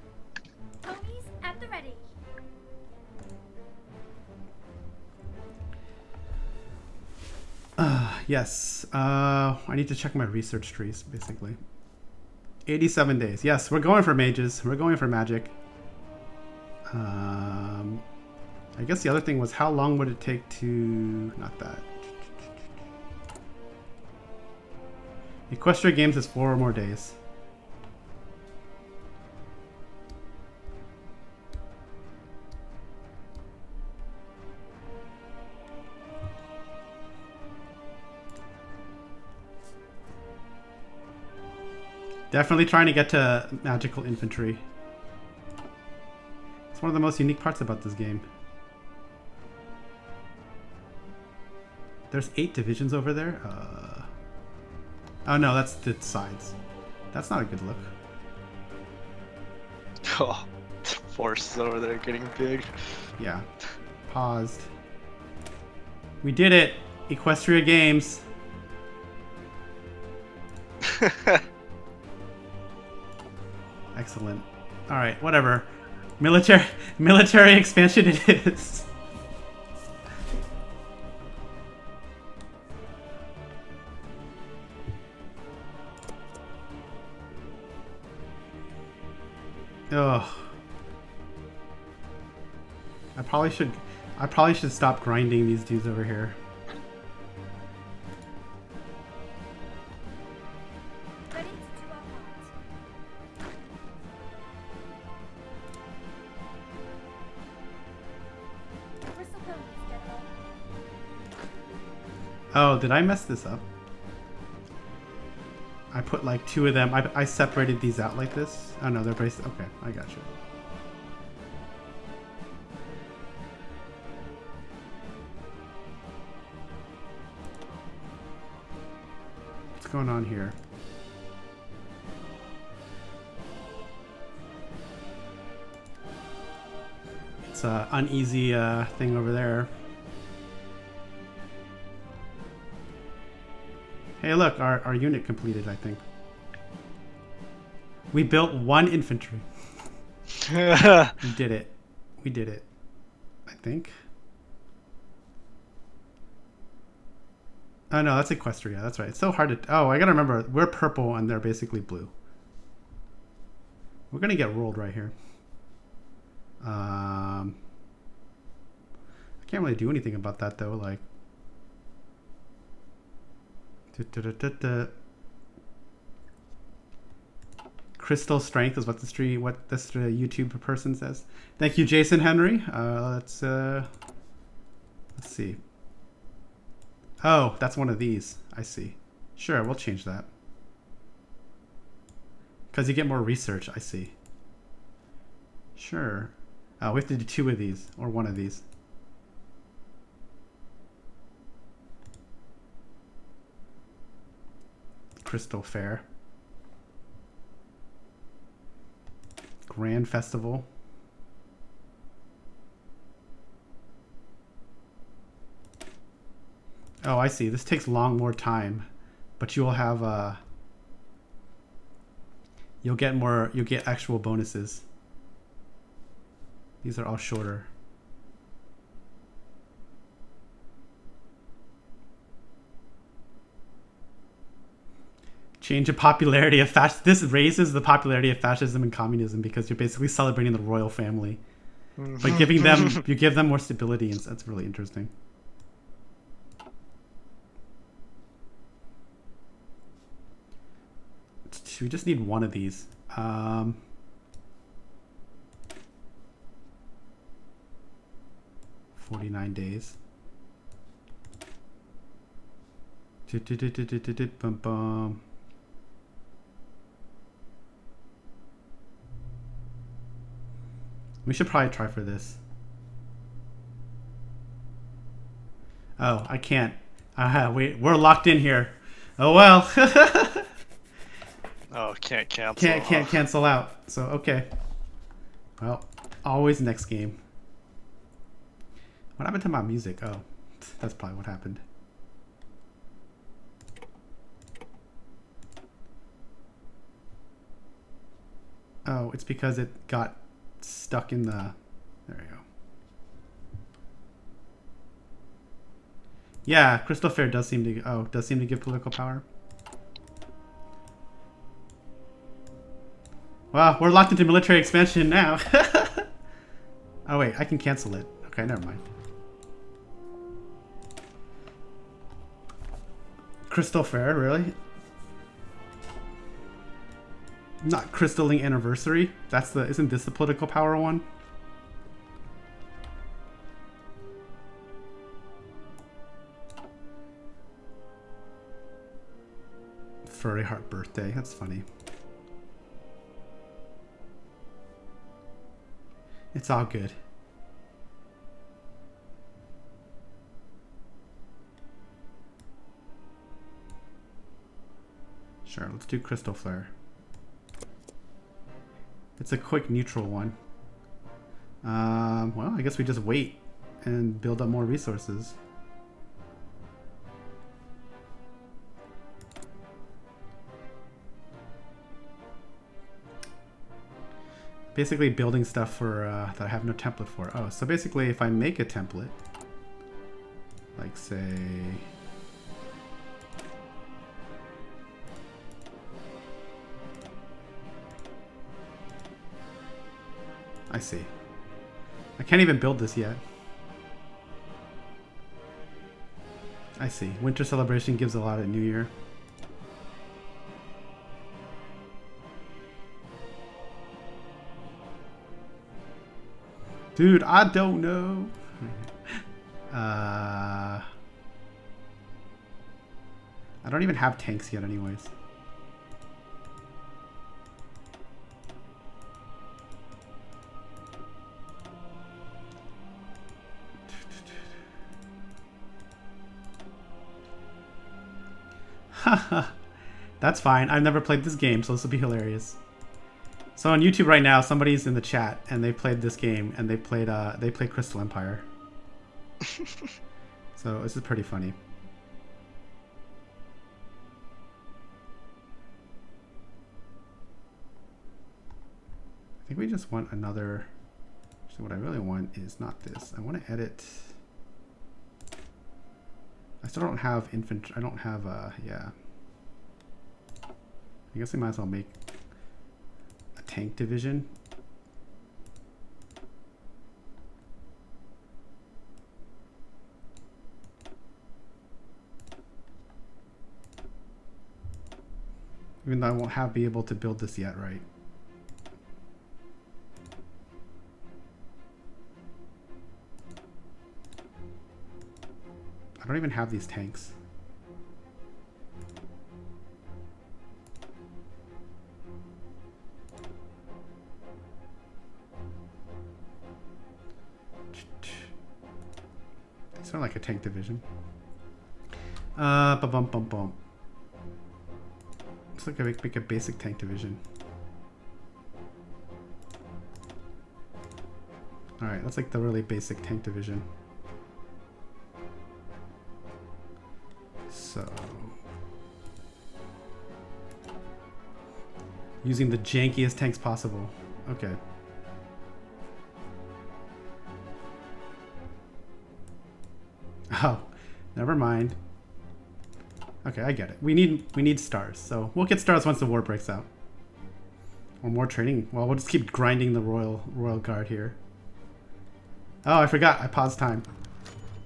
Ponies at the ready. Yes. I need to check my research trees, basically. 87 days. Yes, we're going for mages. We're going for magic. I guess the other thing was how long would it take to... Not that. Equestria Games is 4 more days. Definitely trying to get to magical infantry. It's one of the most unique parts about this game. There's 8 divisions over there. Oh no, that's the sides. That's not a good look. Oh, the forces over there getting big. Yeah. Paused. We did it! Equestria Games. Excellent. Alright, whatever. Military expansion it is. Ugh. I probably should stop grinding these dudes over here. Ready to do our part. Crystal ponies, General. Oh, did I mess this up? I put like 2 of them. I separated these out like this. Oh no, they're based. Okay, I got you. What's going on here? It's an uneasy thing over there. Hey, look, our unit completed, I think. We built 1 infantry. We did it. We did it. I think. Oh, no, that's Equestria. That's right. It's so hard to... Oh, I gotta remember. We're purple and they're basically blue. We're gonna get rolled right here. I can't really do anything about that, though. Like... Crystal strength is what this YouTube person says. Thank you, Jason Henry. Let's see. Oh, that's one of these. I see. Sure, we'll change that. Because you get more research. I see. Sure. We have to do 2 of these or 1 of these. Crystal Fair. Grand Festival. Oh, I see. This takes more time, but you'll have you'll get actual bonuses. These are all shorter. Change the popularity of fascism. This raises the popularity of fascism and communism because you're basically celebrating the royal family. But giving them, you give them more stability, and that's really interesting. We just need 1 of these. 49 days. Bum bum. We should probably try for this. Oh, I can't. We're locked in here. Oh well. Oh, can't cancel. Can't cancel out. So okay. Well, always next game. What happened to my music? Oh, that's probably what happened. Oh, it's because it got stuck in the... There we go. Yeah, Crystal Fair does seem to give political power. Wow, we're locked into military expansion now. Oh wait, I can cancel it. Okay, never mind. Crystal Fair, really? Not Crystalline Anniversary? Isn't this the political power one? Furry Heart Birthday, that's funny. It's all good. Sure, let's do Crystal Flare. It's a quick neutral one. Well, I guess we just wait and build up more resources. Basically building stuff for that I have no template for. Oh, so basically if I make a template, like say... I see. I can't even build this yet. I see. Winter Celebration gives a lot at New Year. Dude, I don't know. I don't even have tanks yet anyways. That's fine. I've never played this game, so this will be hilarious. So on YouTube right now, somebody's in the chat and they played this game and they played Crystal Empire. So this is pretty funny. I think we just want another. So what I really want is not this. I want to edit. I still don't have infantry. I don't have yeah. I guess I might as well make a tank division. Even though I won't be able to build this yet, right? I don't even have these tanks. These are like a tank division. Bum. Looks like I make a basic tank division. Alright, that's like the really basic tank division. So, using the jankiest tanks possible. Okay. Oh, never mind. Okay, I get it. We need stars, so we'll get stars once the war breaks out. Or more training. Well, we'll just keep grinding the royal guard here. Oh, I forgot. I paused time.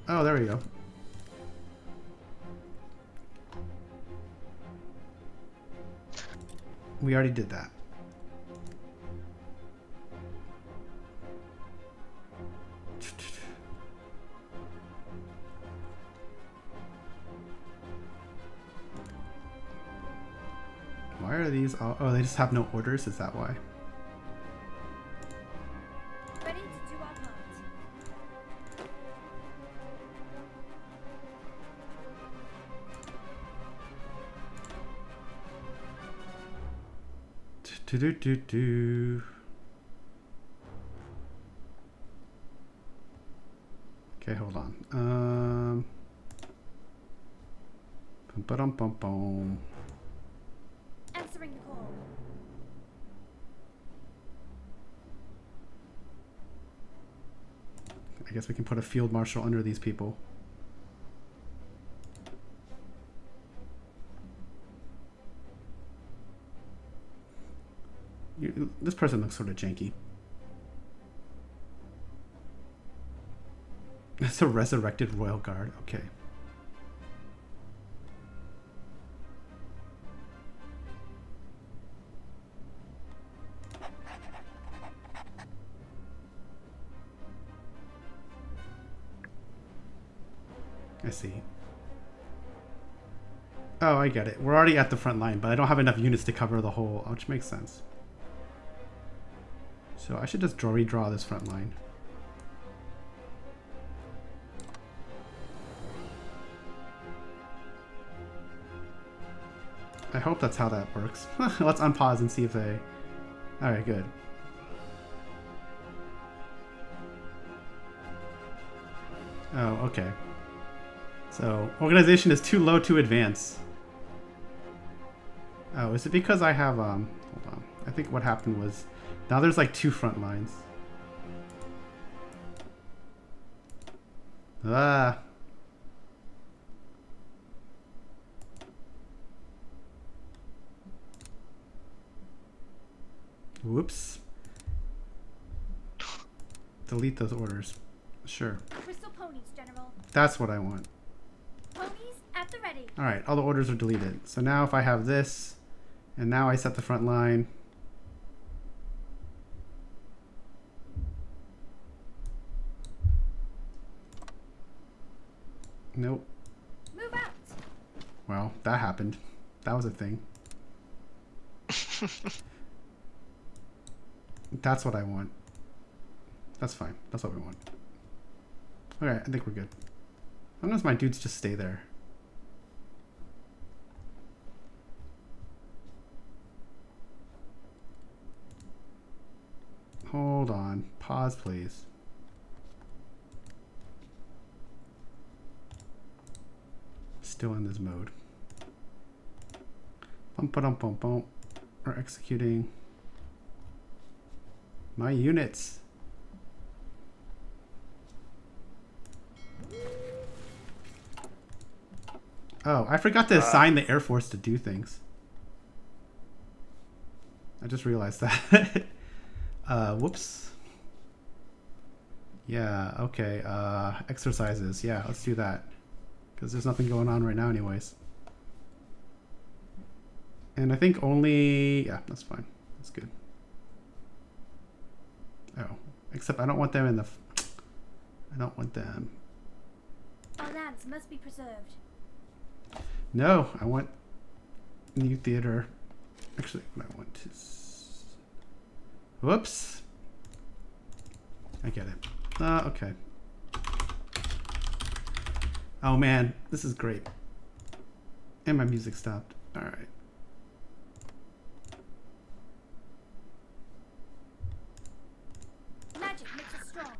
Oh, there we go. We already did that. Why are these all... Oh, they just have no orders? Is that why? Ready to do our part. Do. Okay, hold on. Bum. Answering the call. I guess we can put a field marshal under these people. This person looks sort of janky. It's a resurrected royal guard. Okay. I see. Oh, I get it. We're already at the front line, but I don't have enough units to cover the whole, which makes sense. So I should just redraw this front line. I hope that's how that works. Let's unpause and see if they... Alright, good. Oh, okay. So, organization is too low to advance. Oh, is it because I have, hold on. I think what happened was, now there's like 2 front lines. Ah. Whoops. Delete those orders. Sure. Crystal ponies, General. That's what I want. Ponies at the ready. Alright, all the orders are deleted. So now if I have this, and now I set the front line. Nope. Move out. Well, that happened. That was a thing. That's what I want. That's fine. That's what we want. Okay, I think we're good. As long as my dudes just stay there. Hold on. Pause, please. Still in this mode. Bump, bump, bump, bump. We're executing my units. Oh, I forgot to assign the Air Force to do things. I just realized that. Whoops. Yeah, okay. Exercises. Yeah, let's do that. Because there's nothing going on right now anyways. And I think only... Yeah, that's fine. That's good. Oh, except I don't want them in the... I don't want them... Our lands must be preserved. No, I want new theater. Actually, what I want is... Whoops. I get it. Okay. Oh man, this is great. And my music stopped. Alright. Magic makes us strong.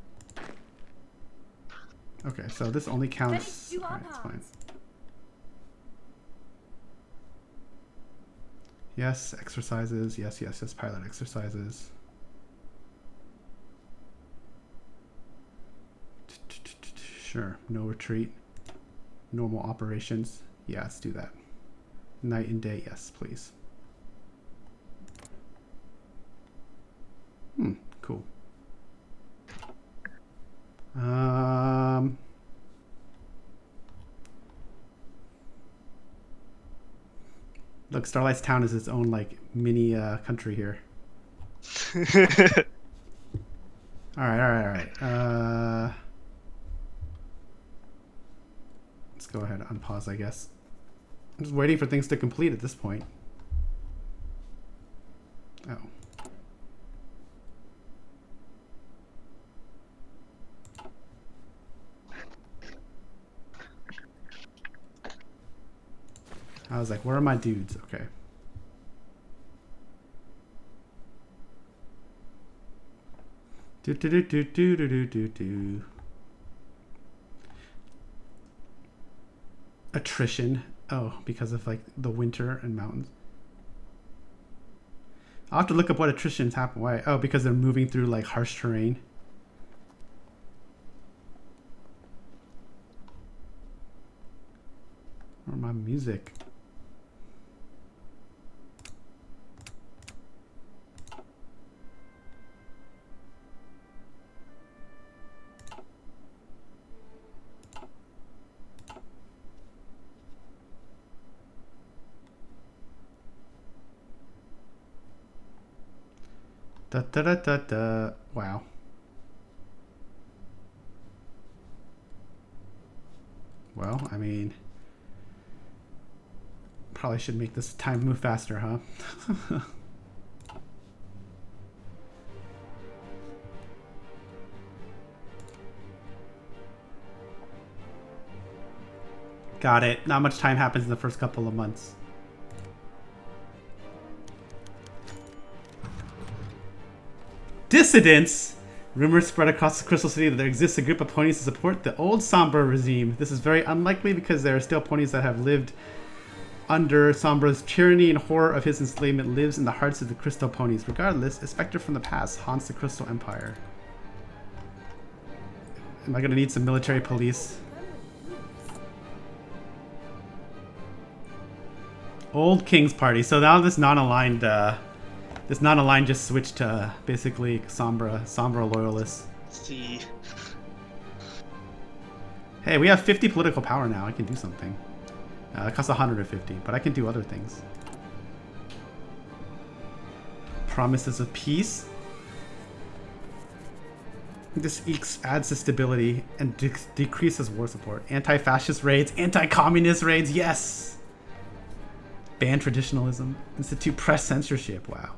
Okay, so this only counts... Ready to do our Alright, it's fine. parts. Yes, exercises. Yes, yes, yes, pilot exercises. Sure, no retreat. Normal operations. Yeah, let's do that. Night and day, yes, please. Cool. Look, Starlight's town is its own like mini country here. All right. Let's go ahead and unpause, I guess. I'm just waiting for things to complete at this point. Oh. I was like, where are my dudes? Okay. Do. Attrition. Oh, because of like the winter and mountains. I'll have to look up what attritions happen. Why? Oh, because they're moving through like harsh terrain. Or my music. Da da da da da. Wow. Well, I mean, probably should make this time move faster, huh? Got it. Not much time happens in the first couple of months. Dissidents! Rumors spread across the Crystal City that there exists a group of ponies to support the old Sombra regime. This is very unlikely because there are still ponies that have lived under Sombra's tyranny, and horror of his enslavement lives in the hearts of the Crystal ponies. Regardless, a specter from the past haunts the Crystal Empire. Am I gonna need some military police? Old King's Party. So now this non-aligned just switched to basically Sombra loyalists. See. Hey, we have 50 political power now. I can do something. It costs 150, but I can do other things. Promises of peace. This adds to stability and decreases war support. Anti-fascist raids, anti-communist raids, yes! Ban traditionalism. Institute press censorship, wow.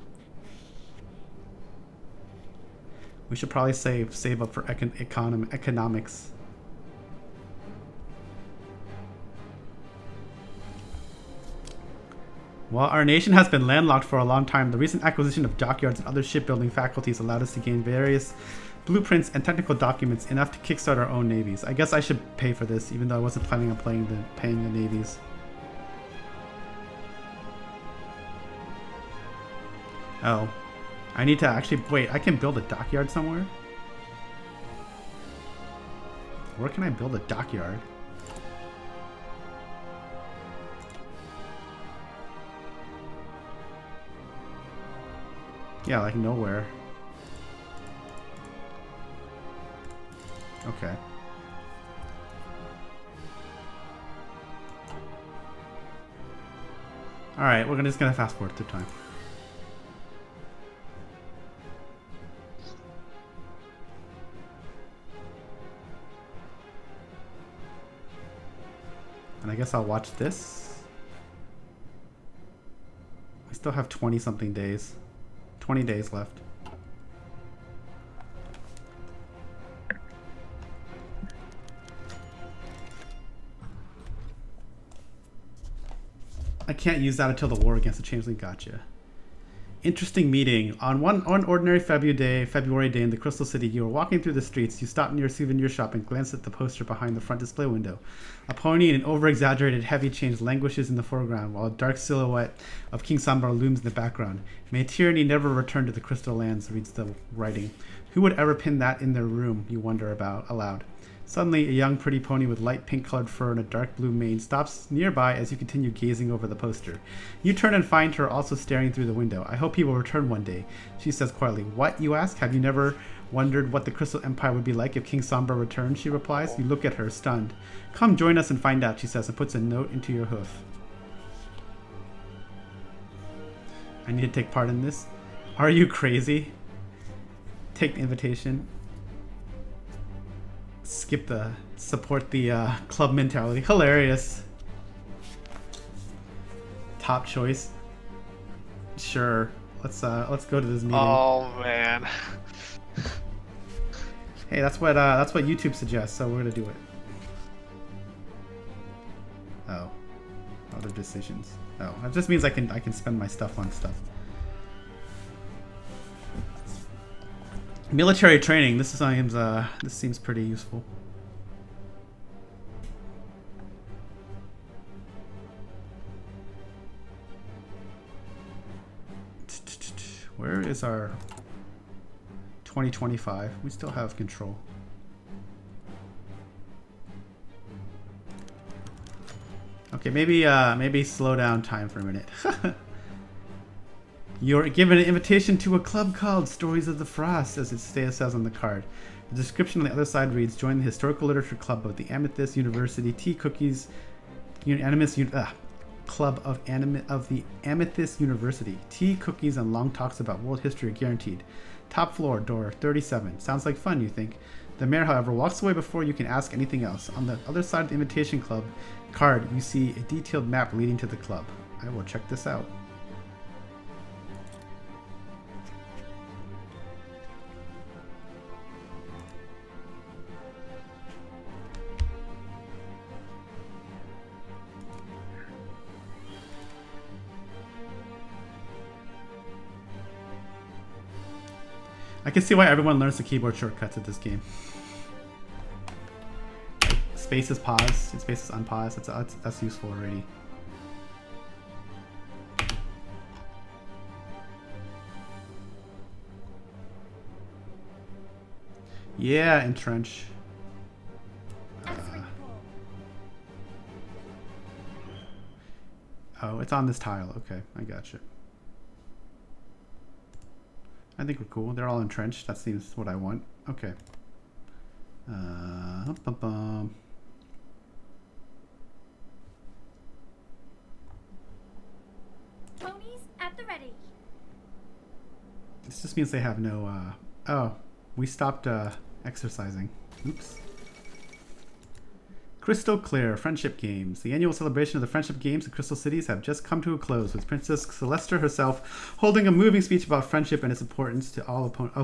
We should probably save up for economics. While our nation has been landlocked for a long time, the recent acquisition of dockyards and other shipbuilding faculties allowed us to gain various blueprints and technical documents enough to kickstart our own navies. I guess I should pay for this, even though I wasn't planning on paying the navies. Oh. I need to actually... Wait, I can build a dockyard somewhere? Where can I build a dockyard? Yeah, like nowhere. Okay. Alright, we're just gonna fast forward through time. And I guess I'll watch this. I still have 20 something days. 20 days left. I can't use that until the war against the Changeling. Gotcha. Interesting meeting. On one ordinary February day in the Crystal City, you were walking through the streets. You stopped near a souvenir shop and glanced at the poster behind the front display window. A pony in an over-exaggerated heavy chains languishes in the foreground, while a dark silhouette of King Sambar looms in the background. May tyranny never return to the Crystal Lands, reads the writing. Who would ever pin that in their room, you wonder aloud. Suddenly, a young pretty pony with light pink-colored fur and a dark blue mane stops nearby as you continue gazing over the poster. You turn and find her also staring through the window. I hope he will return one day, she says quietly. What, you ask? Have you never wondered what the Crystal Empire would be like if King Sombra returned? She replies. You look at her, stunned. Come join us and find out, she says, and puts a note into your hoof. I need to take part in this. Are you crazy? Take the invitation. Support the club mentality. Hilarious. Top choice. Sure. Let's go to this meeting. Oh man. Hey, that's what YouTube suggests, so we're gonna do it. Oh. Other decisions. Oh, that just means I can spend my stuff on stuff. Military training. This seems pretty useful. Where is our 2025? We still have control. Okay, maybe slow down time for a minute. You're given an invitation to a club called Stories of the Frost, as it says on the card. The description on the other side reads, join the Historical Literature Club of the Amethyst University Tea Cookies Club of the Amethyst University. Tea, cookies, and long talks about world history are guaranteed. Top floor, door 37. Sounds like fun, you think. The mayor, however, walks away before you can ask anything else. On the other side of the invitation club card, you see a detailed map leading to the club. I will check this out. I can see why everyone learns the keyboard shortcuts at this game. Space is pause, and space is unpause. That's useful already. Yeah, entrench. Oh, it's on this tile. Okay, I gotcha. I think we're cool. They're all entrenched. That seems what I want. Okay. Ponies at the ready. This just means they have no, oh, we stopped, exercising. Oops. Crystal Clear Friendship Games. The annual celebration of the Friendship Games in Crystal Cities have just come to a close, with Princess Celestia herself holding a moving speech about friendship and its importance to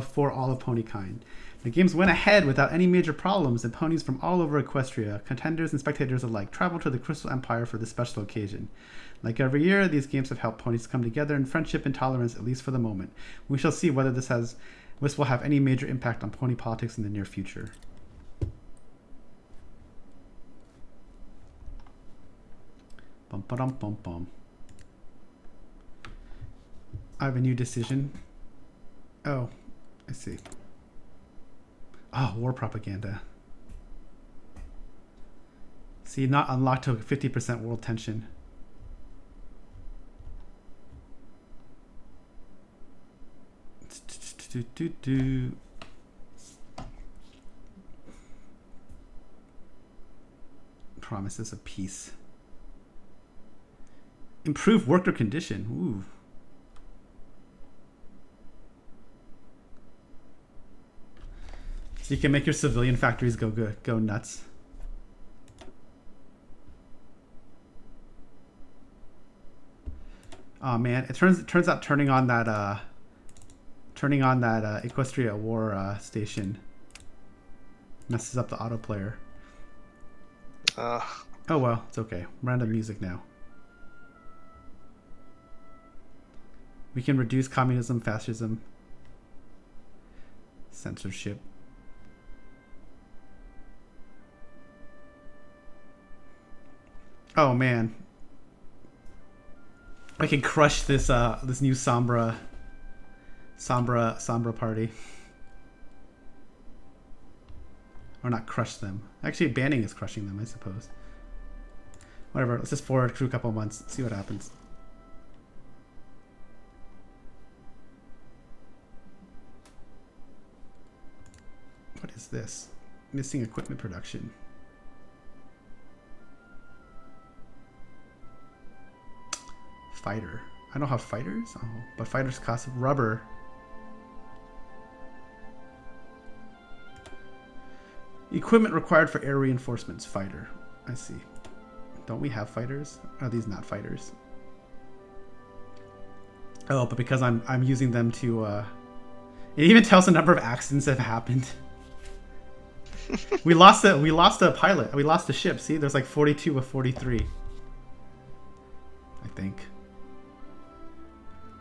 for all of ponykind. The games went ahead without any major problems, and ponies from all over Equestria, contenders and spectators alike, traveled to the Crystal Empire for this special occasion. Like every year, these games have helped ponies come together in friendship and tolerance, at least for the moment. We shall see whether this will have any major impact on pony politics in the near future. Bum, ba-dum, bum, bum. I have a new decision. Oh, I see. Oh, war propaganda. See, not unlocked to 50% world tension. Promises of peace. Improve worker condition. Ooh. So you can make your civilian factories go nuts. Oh man, it turns out turning on that Equestria war station messes up the autoplayer. Oh well, it's okay. Random music now. We can reduce communism, fascism, censorship. Oh man, I can crush this this new Sombra party, or not crush them. Actually, banning is crushing them, I suppose. Whatever. Let's just forward through a couple months, see what happens. What is this? Missing equipment production. Fighter. I don't have fighters? Oh, but fighters cost rubber. Equipment required for air reinforcements. Fighter. I see. Don't we have fighters? Are these not fighters? Oh, but because I'm using them to it even tells the number of accidents that have happened. we lost a pilot. We lost a ship. See, there's like 42 of 43. I think.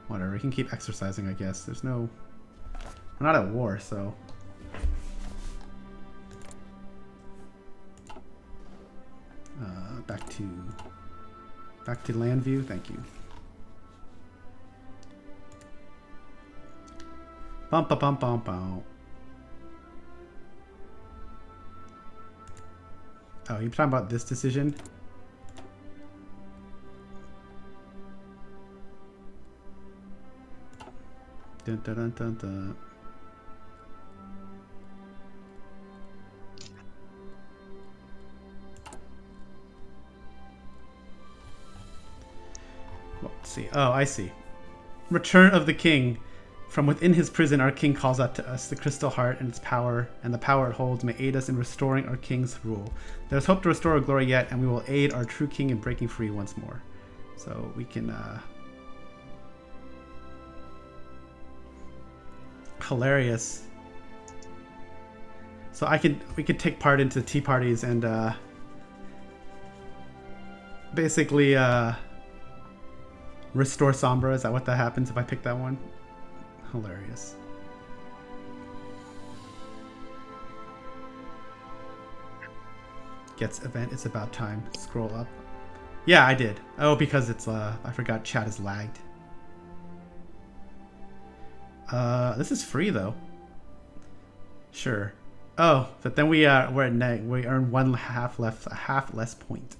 Whatever, we can keep exercising, I guess. There's no... We're not at war, so... Back to land view, thank you. Bum ba bum bum bum. Oh, you're talking about this decision? Dun, dun, dun, dun, dun. Let's see. Oh, I see. Return of the king. From within his prison, our king calls out to us. The crystal heart and its power, and the power it holds, may aid us in restoring our king's rule. There's hope to restore our glory yet, and we will aid our true king in breaking free once more. So we can. Hilarious. So we could take part into tea parties and basically restore Sombra. Is that what that happens if I pick that one? Hilarious. Gets event. It's about time. Scroll up. Yeah, I did. Oh, because it's I forgot chat is lagged. This is free though. Sure. Oh, but then we're at neg. We earn a half less point.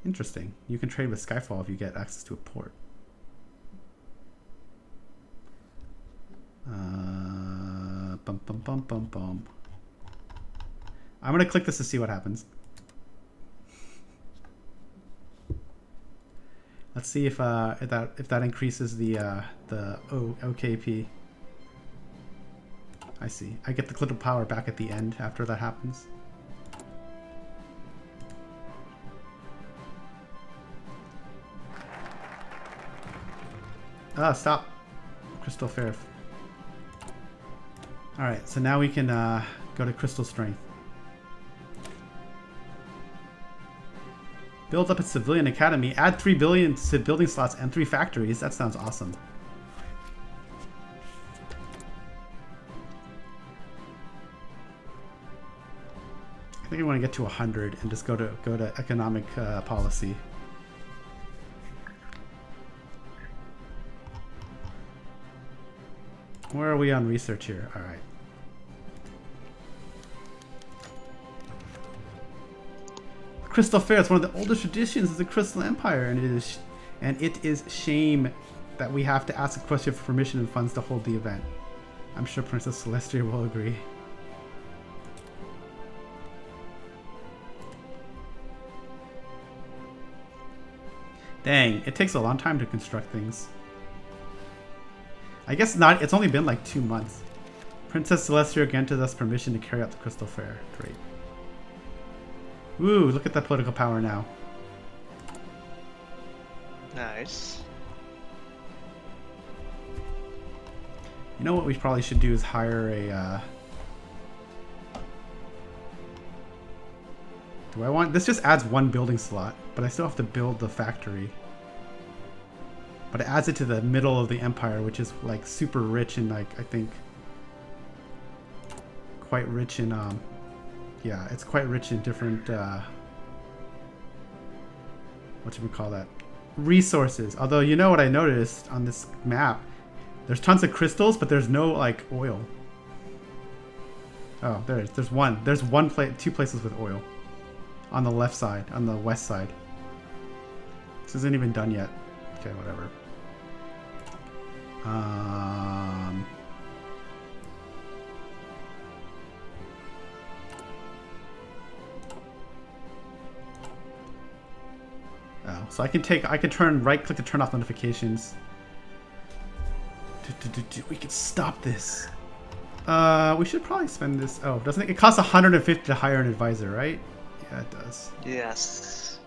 Interesting. You can trade with Skyfall if you get access to a port. Bum bum bum bum bum. I'm gonna click this to see what happens. Let's see if that increases the OKP. I see. I get the critical power back at the end after that happens. Ah, stop. Crystal Fair. Alright, so now we can go to Crystal Strength. Build up a civilian academy. Add 3 billion to building slots and 3 factories. That sounds awesome. I think I want to get to 100 and just go to economic policy. Where are we on research here? All right. Crystal Fair is one of the oldest traditions of the Crystal Empire, and it is shame that we have to ask Equestria for permission and funds to hold the event. I'm sure Princess Celestia will agree. Dang, it takes a long time to construct things. I guess not. It's only been like 2 months. Princess Celestia granted us permission to carry out the Crystal Fair. Great. Woo, look at that political power now. Nice. You know what we probably should do is hire a... Do I want... This just adds 1 building slot, but I still have to build the factory. But it adds it to the middle of the empire, which is like super rich and like, I think... Quite rich in... Yeah, it's quite rich in different... What should we call that? Resources. Although, you know what I noticed on this map? There's tons of crystals, but there's no, like, oil. Oh, there is. There's one. There's 2 places with oil. On the left side. On the west side. This isn't even done yet. Okay, whatever. Oh, so I can turn right click to turn off notifications. We can stop this. We should probably spend this. Oh, doesn't it costs 150 to hire an advisor, right? Yeah, it does. Yes.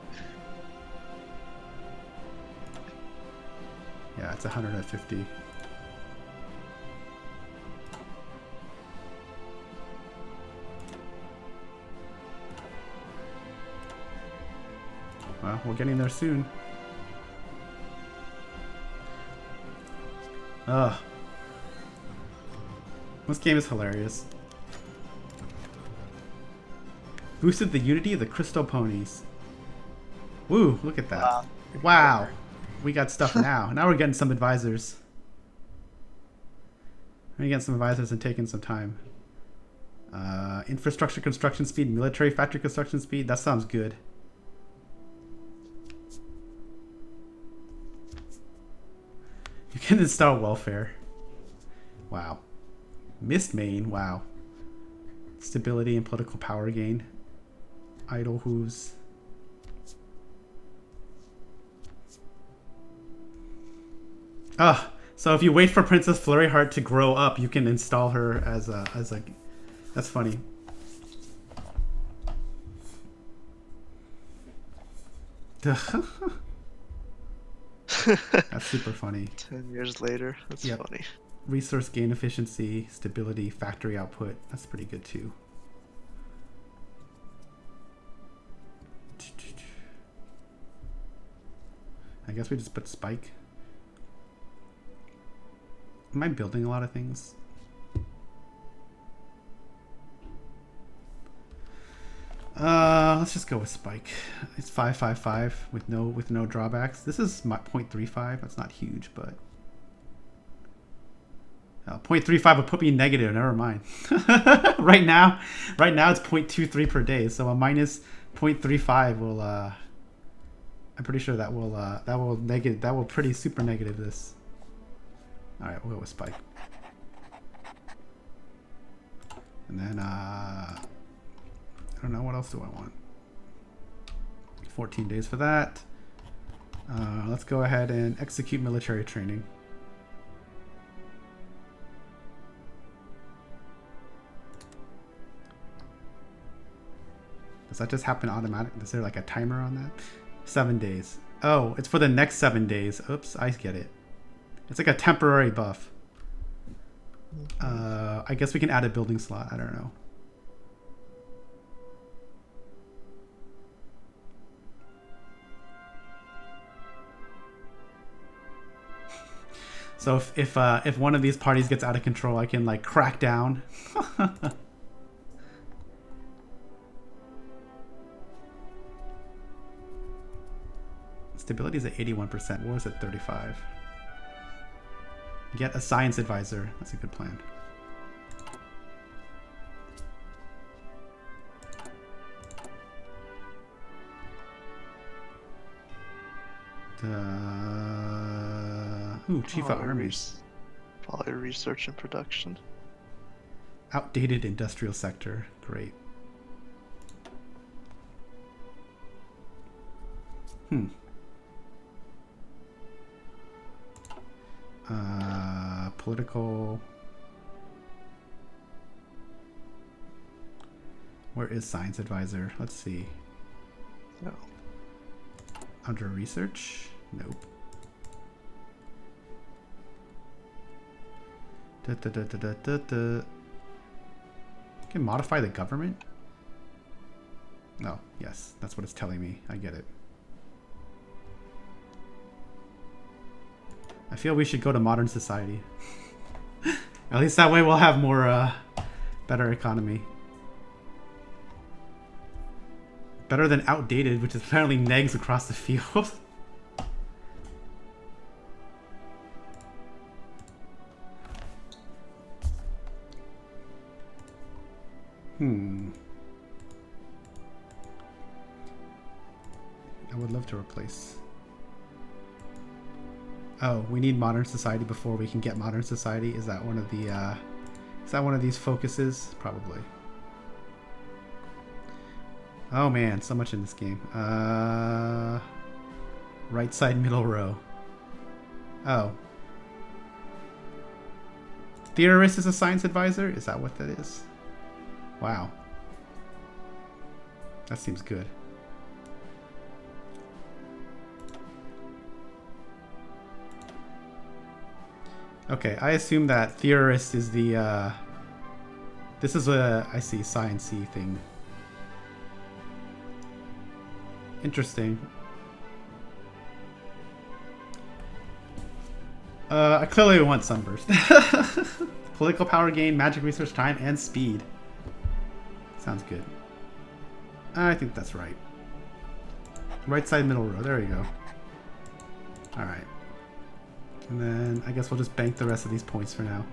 Yeah, it's 150. Well, we're getting there soon. Ugh. This game is hilarious. Boosted the unity of the Crystal Ponies. Woo, look at that. Wow. We got stuff now. Now we're getting some advisors. We're getting some advisors and taking some time. Infrastructure construction speed, military factory construction speed. That sounds good. You can install welfare. Wow. Mist main. Wow. Stability and political power gain. Idle hooves. Oh, so if you wait for Princess Flurry Heart to grow up, you can install her as a That's funny. That's super funny. 10 years later. That's Yep. funny. Resource gain efficiency, stability, factory output. That's pretty good too. I guess we just put spike. Am I building a lot of things? Let's just go with spike. It's 555 with no drawbacks. This is my 0.35. That's not huge, but 0.35 would put me negative. Never mind. right now it's 0.23 per day. So a minus 0.35 will. I'm pretty sure that will pretty super negative this. All right, we'll go with spike. And then I don't know, what else do I want? 14 days for that. Let's go ahead and execute military training. Does that just happen automatic? Is there like a timer on that? 7 days. Oh, it's for the next 7 days. Oops, I get it. It's like a temporary buff. I guess we can add a building slot. I don't know. So if one of these parties gets out of control, I can like crack down. Stability is at 81%. War is at 35. Get a science advisor. That's a good plan. Chief of Armies. Probably research and production. Outdated industrial sector. Great. Political. Where is science advisor? Let's see. No. Under research? Nope. Can modify the government? No, yes, that's what it's telling me. I get it. I feel we should go to modern society. At least that way we'll have more, better economy. Better than outdated, which is apparently negs across the field. I would love to replace. Oh, we need modern society before we can get modern society. Is that one of the is that one of these focuses? Probably. Oh man, so much in this game. Right side middle row. Oh. Theorist is a science advisor? Is that what that is? Wow. That seems good. Okay, I assume that theorist is the this is a, I see, science-y thing. Interesting. I clearly want Sunburst. Political power gain, magic research time, and speed. Sounds good. I think that's right. Right side middle row. There we go. Alright. And then I guess we'll just bank the rest of these points for now.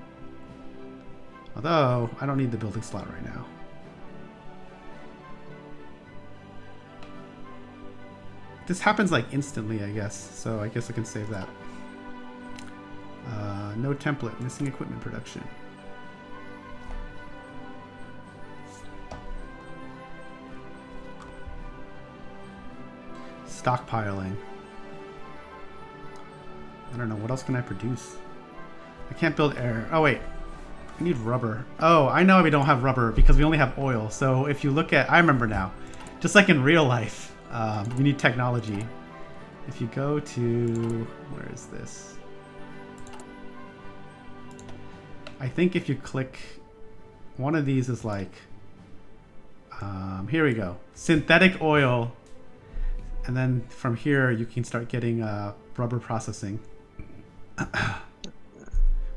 Although, I don't need the building slot right now. This happens like instantly, I guess. So I guess I can save that. No template. Missing equipment production. Stockpiling. don't know. What else can I produce? I can't build air. Oh, wait. I need rubber. Oh, I know we don't have rubber because we only have oil. So if you look at... I remember now. Just like in real life, we need technology. If you go to... Where is this? I think if you click... One of these is like... here we go. Synthetic oil. And then from here, you can start getting rubber processing.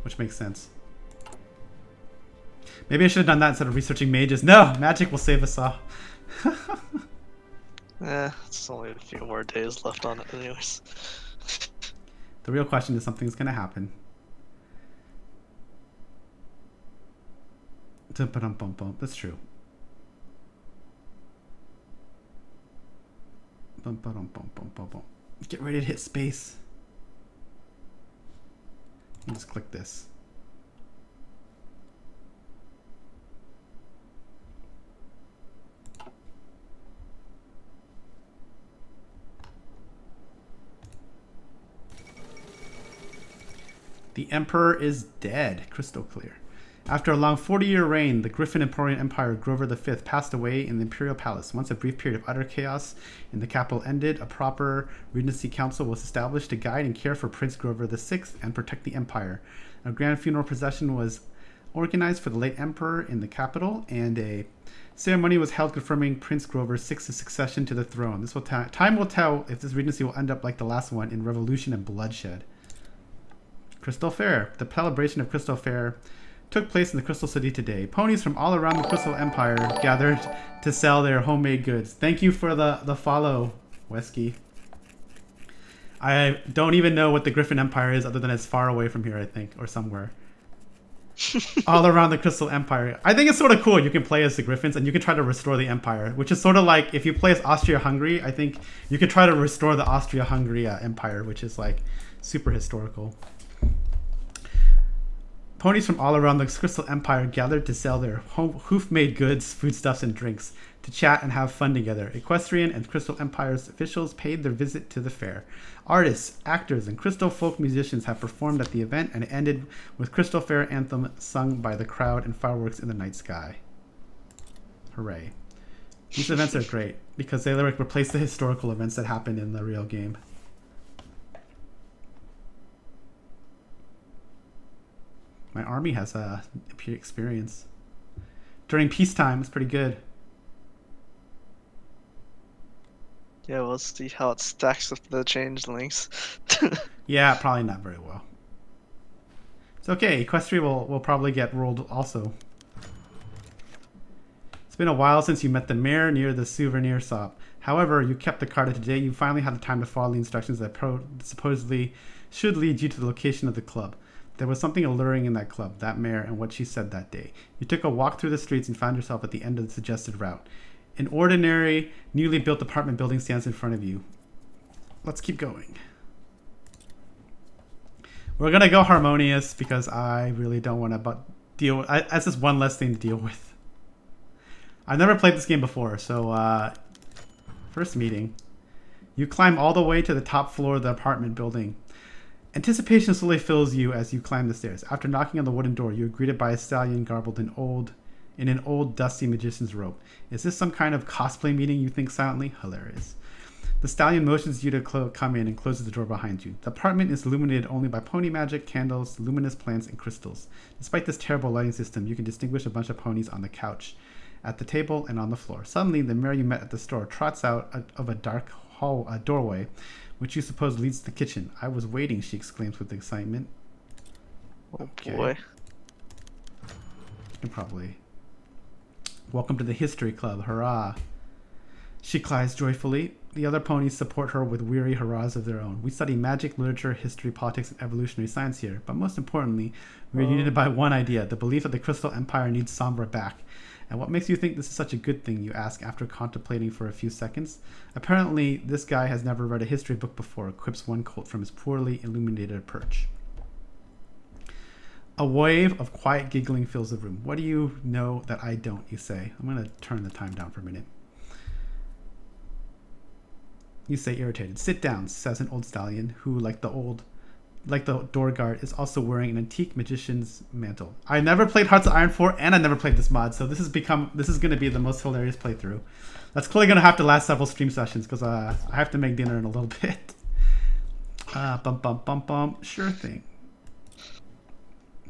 Which makes sense. Maybe I should have done that instead of researching mages. No! Magic will save us all. It's only a few more days left on it anyways. The real question is something's going to happen. That's true. Get ready to hit space. Let's click this. The Emperor is dead. Crystal clear. After a long 40-year reign, the Griffin Emporian Empire Grover V passed away in the Imperial Palace. Once a brief period of utter chaos in the capital ended, a proper Regency Council was established to guide and care for Prince Grover VI and protect the Empire. A grand funeral procession was organized for the late Emperor in the capital, and a ceremony was held confirming Prince Grover VI's succession to the throne. Time will tell if this Regency will end up like the last one in revolution and bloodshed. Crystal Fair. The celebration of Crystal Fair took place in the Crystal City today. Ponies from all around the Crystal Empire gathered to sell their homemade goods. Thank you for the follow, Wesky. I don't even know what the Griffin Empire is other than it's far away from here, I think, or somewhere. All around the Crystal Empire. I think it's sort of cool. You can play as the Griffins and you can try to restore the Empire, which is sort of like if you play as Austria-Hungary, I think you could try to restore the Austria-Hungary Empire, which is like super historical. Ponies from all around the Crystal Empire gathered to sell their hoof-made goods, foodstuffs, and drinks, to chat and have fun together. Equestrian and Crystal Empire's officials paid their visit to the fair. Artists, actors, and Crystal folk musicians have performed at the event, and it ended with Crystal Fair anthem sung by the crowd and fireworks in the night sky. Hooray. These events are great because they like replace the historical events that happened in the real game. My army has experience. During peacetime, it's pretty good. Yeah, we'll see how it stacks with the changelings. Yeah, probably not very well. It's okay. Equestria will probably get rolled also. It's been a while since you met the mayor near the souvenir shop. However, you kept the card, and today you finally had the time to follow the instructions that supposedly should lead you to the location of the club. There was something alluring in that club, that mare, and what she said that day. You took a walk through the streets and found yourself at the end of the suggested route. An ordinary, newly built apartment building stands in front of you. Let's keep going. We're going to go harmonious because I really don't want to deal with... That's just one less thing to deal with. I've never played this game before, so... first meeting. You climb all the way to the top floor of the apartment building. Anticipation slowly fills you as you climb the stairs. After knocking on the wooden door, you are greeted by a stallion garbled in an old dusty magician's robe. Is this some kind of cosplay meeting, you think silently? Hilarious. The stallion motions you to come in and closes the door behind you. The apartment is illuminated only by pony magic, candles, luminous plants, and crystals. Despite this terrible lighting system, you can distinguish a bunch of ponies on the couch, at the table, and on the floor. Suddenly, the mare you met at the store trots out of a dark doorway, which you suppose leads to the kitchen. I was waiting, she exclaims with excitement. Oh boy. You can probably... Welcome to the History Club, hurrah. She cries joyfully. The other ponies support her with weary hurrahs of their own. We study magic, literature, history, politics, and evolutionary science here. But most importantly, we are united by one idea, the belief that the Crystal Empire needs Sombra back. And what makes you think this is such a good thing, you ask after contemplating for a few seconds. Apparently, this guy has never read a history book before, quips one colt from his poorly illuminated perch. A wave of quiet giggling fills the room. What do you know that I don't, you say? I'm going to turn the time down for a minute. You say irritated. Sit down, says an old stallion who, like the old like the door guard, is also wearing an antique magician's mantle. I never played Hearts of Iron 4, and I never played this mod, so this is going to be the most hilarious playthrough. That's clearly going to have to last several stream sessions because I have to make dinner in a little bit. Sure thing.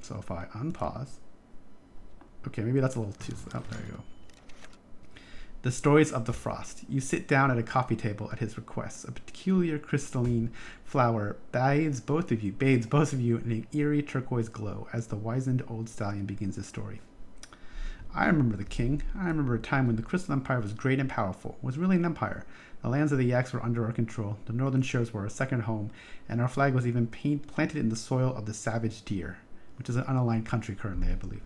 So if I unpause, okay, maybe that's a little too. Oh, there you go. The stories of the frost. You sit down at a coffee table at his request. A peculiar crystalline flower bathes both of you in an eerie turquoise glow as the wizened old stallion begins his story. I remember the king. I remember a time when the Crystal Empire was great and powerful. It was really an empire. The lands of the Yaks were under our control. The northern shores were our second home, and our flag was even planted in the soil of the savage deer, which is an unaligned country currently, I believe.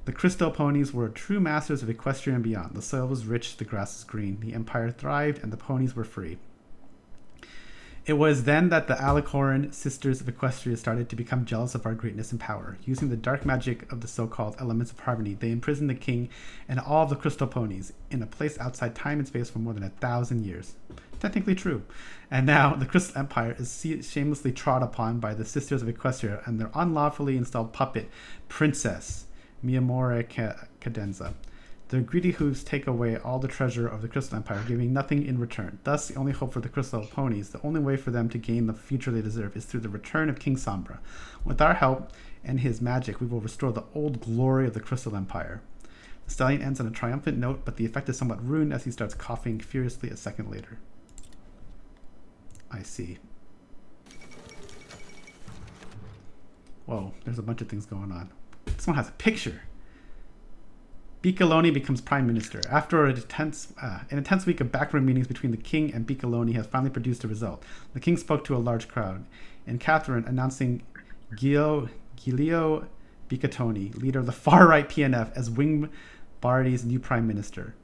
The crystal ponies were true masters of Equestria and beyond. The soil was rich, the grass was green. The empire thrived, and the ponies were free. It was then that the Alicorn sisters of Equestria started to become jealous of our greatness and power. Using the dark magic of the so-called elements of harmony, they imprisoned the king and all of the crystal ponies in a place outside time and space for more than 1,000 years. Technically true. And now the Crystal Empire is shamelessly trod upon by the sisters of Equestria and their unlawfully installed puppet, Princess Miyamore Cadenza. Their greedy hooves take away all the treasure of the Crystal Empire, giving nothing in return. Thus, the only hope for the Crystal Ponies, the only way for them to gain the future they deserve, is through the return of King Sombra. With our help and his magic, we will restore the old glory of the Crystal Empire. The stallion ends on a triumphant note, but the effect is somewhat ruined as he starts coughing furiously a second later. I see. Whoa, there's a bunch of things going on. This one has a picture. Biccoloni becomes prime minister. After an intense week of backroom meetings between the king and Biccoloni has finally produced a result. The king spoke to a large crowd, and Catherine announcing Giulio Biccatoni, leader of the far-right PNF, as Wing Bardi's new prime minister.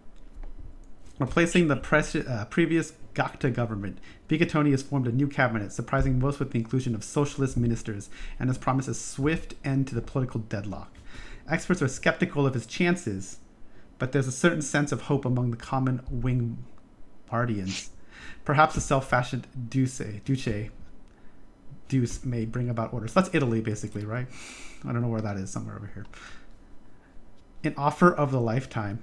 Replacing the previous Gacta government, Biccatoni has formed a new cabinet, surprising most with the inclusion of socialist ministers, and has promised a swift end to the political deadlock. Experts are skeptical of his chances, but there's a certain sense of hope among the common Wingbardians. Perhaps a self-fashioned Duce may bring about order. So that's Italy, basically, right? I don't know where that is, somewhere over here. An offer of the lifetime.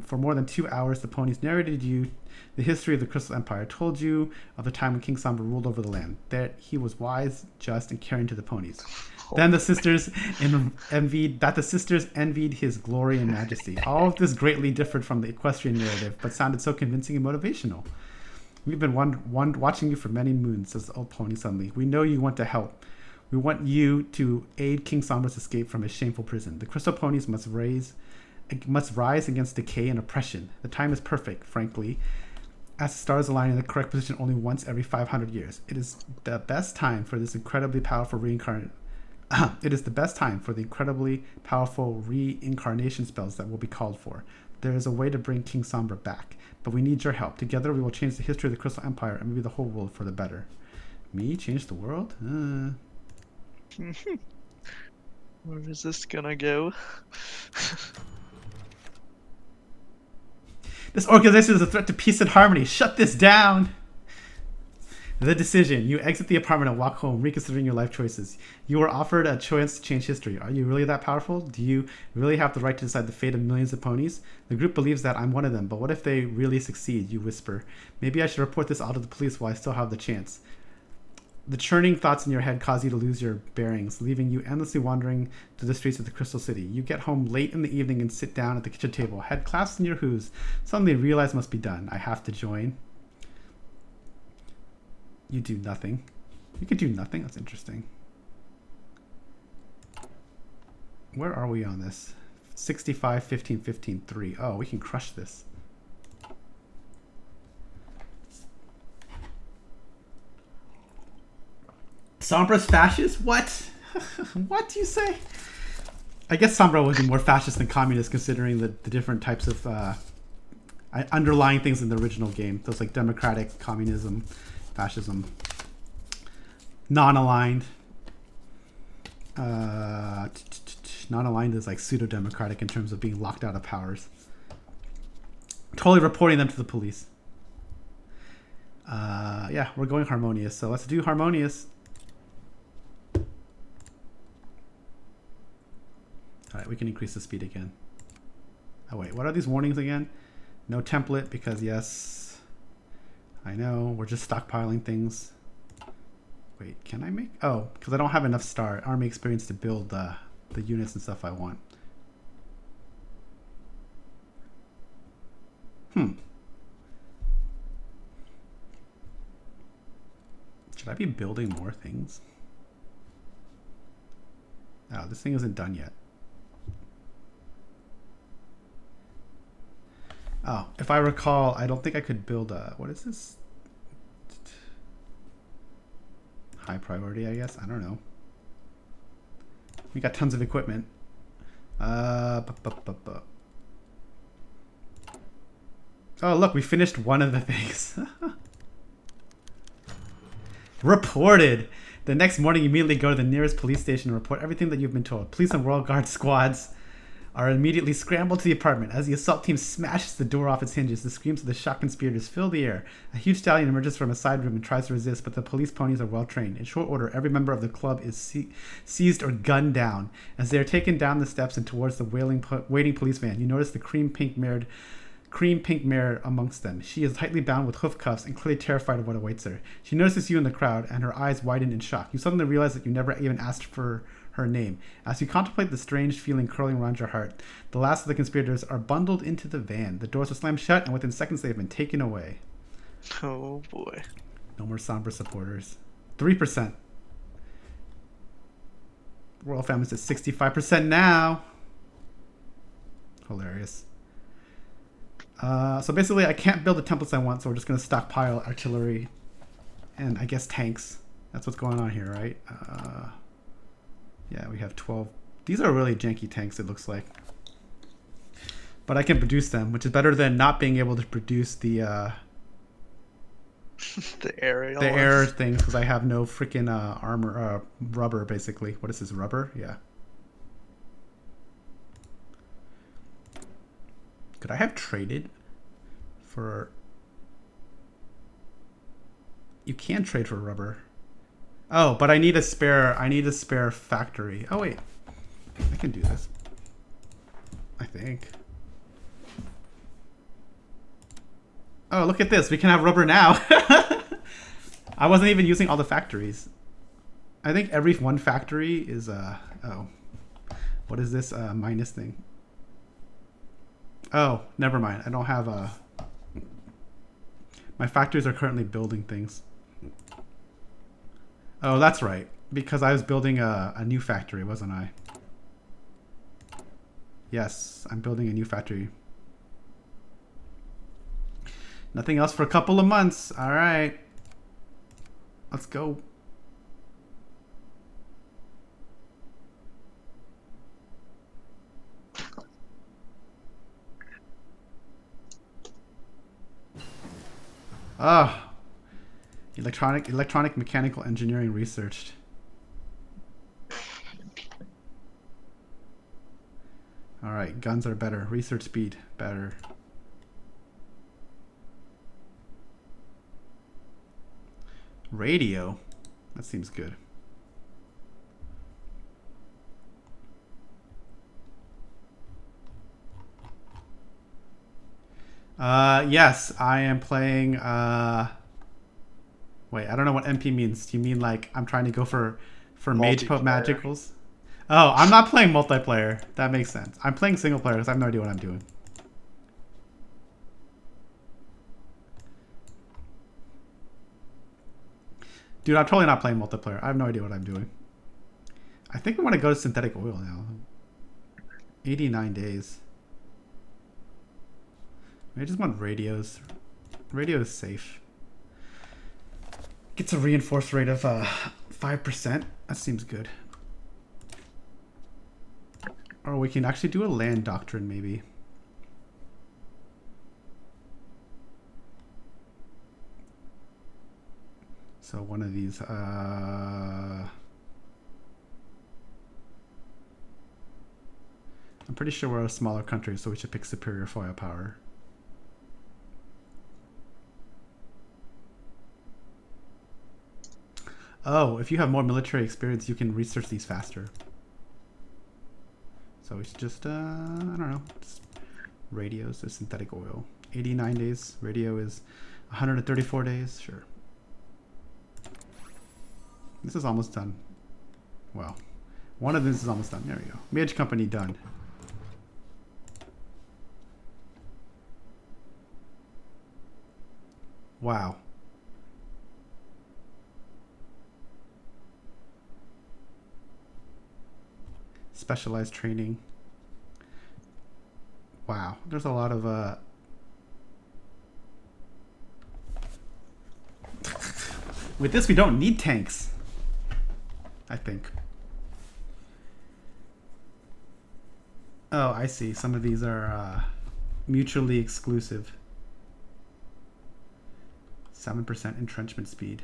For more than 2 hours, the ponies narrated you the history of the Crystal Empire, told you of the time when King Sombra ruled over the land, that he was wise, just, and caring to the ponies. Then the sisters envied his glory and majesty. All of this greatly differed from the equestrian narrative, but sounded so convincing and motivational. We've been watching you for many moons, says the old pony suddenly. We know you want to help. We want you to aid King Sombra's escape from his shameful prison. The crystal ponies must rise against decay and oppression. The time is perfect, frankly, as the stars align in the correct position only once every 500 years. It is the best time for this incredibly powerful reincarnation spells that will be called for. There is a way to bring King Sombra back, but we need your help. Together we will change the history of the Crystal Empire and maybe the whole world for the better. Me? Change the world? Where is this gonna go? This organization is a threat to peace and harmony. Shut this down! The decision. You exit the apartment and walk home, reconsidering your life choices. You are offered a chance to change history. Are you really that powerful? Do you really have the right to decide the fate of millions of ponies? The group believes that I'm one of them, but what if they really succeed? You whisper. Maybe I should report this all to the police while I still have the chance. The churning thoughts in your head cause you to lose your bearings, leaving you endlessly wandering through the streets of the Crystal City. You get home late in the evening and sit down at the kitchen table, head clasped in your hooves. Suddenly realize must be done. I have to join. You do nothing. You could do nothing? That's interesting. Where are we on this? 65, 15, 15, 3. Oh, we can crush this. Sombra's fascist? What? What do you say? I guess Sombra would be more fascist than communist, considering the different types of underlying things in the original game. Those like democratic, communism, fascism, non-aligned. Non-aligned is like pseudo-democratic in terms of being locked out of powers. Totally reporting them to the police. Yeah, we're going harmonious, so let's do harmonious. Alright, we can increase the speed again. Oh wait, what are these warnings again? No template, because yes, I know, we're just stockpiling things. Wait, can I make... Oh, because I don't have enough army experience to build the units and stuff I want. Should I be building more things? Oh, this thing isn't done yet. Oh, if I recall, I don't think I could build a... What is this? High priority, I guess? I don't know. We got tons of equipment. Oh, look, we finished one of the things. Reported! The next morning, you immediately go to the nearest police station and report everything that you've been told. Police and Royal Guard squads are immediately scrambled to the apartment. As the assault team smashes the door off its hinges, the screams of the shocked conspirators fill the air. A huge stallion emerges from a side room and tries to resist, but the police ponies are well trained. In short order, every member of the club is seized or gunned down. As they are taken down the steps and towards the waiting police van, you notice the cream pink mare amongst them. She is tightly bound with hoof cuffs and clearly terrified of what awaits her. She notices you in the crowd, and her eyes widen in shock. You suddenly realize that you never even asked for her name. As you contemplate the strange feeling curling around your heart, the last of the conspirators are bundled into the van. The doors are slammed shut, and within seconds they have been taken away. Oh boy. No more somber supporters. 3%. Royal family's at 65% now. Hilarious. So basically I can't build the templates I want, so we're just going to stockpile artillery and I guess tanks. That's what's going on here, right? Yeah, we have 12. These are really janky tanks, it looks like. But I can produce them, which is better than not being able to produce the the aerial the air things, because I have no freaking armor, rubber, basically. What is this, rubber? Yeah. Could I have traded for... You can trade for rubber. Oh, but I need a spare factory. Oh wait, I can do this, I think. Oh, look at this, we can have rubber now. I wasn't even using all the factories. I think every one factory is oh, what is this minus thing? Oh, never mind, I don't have my factories are currently building things. Oh, that's right. Because I was building a new factory, wasn't I? Yes, I'm building a new factory. Nothing else for a couple of months. All right. Let's go. Oh. Electronic mechanical engineering researched. All right, guns are better. Research speed better. Radio, that seems good. Yes, I am playing. Wait, I don't know what MP means. Do you mean like I'm trying to go for mage pope magicals? Oh, I'm not playing multiplayer. That makes sense. I'm playing single player because I have no idea what I'm doing. Dude, I'm totally not playing multiplayer. I have no idea what I'm doing. I think I want to go to synthetic oil now. 89 days. I just want radios. Radio is safe. Gets a reinforced rate of 5%. That seems good. Or we can actually do a land doctrine, maybe. So one of these. I'm pretty sure we're a smaller country, so we should pick superior firepower. Oh, if you have more military experience, you can research these faster. So it's just, I don't know. Just radios of synthetic oil. 89 days. Radio is 134 days. Sure. This is almost done. Well, one of this is almost done. There we go. Midge Company done. Wow. Specialized training. Wow. There's a lot of with this we don't need tanks, I think. Oh, I see. Some of these are mutually exclusive. 7% entrenchment speed.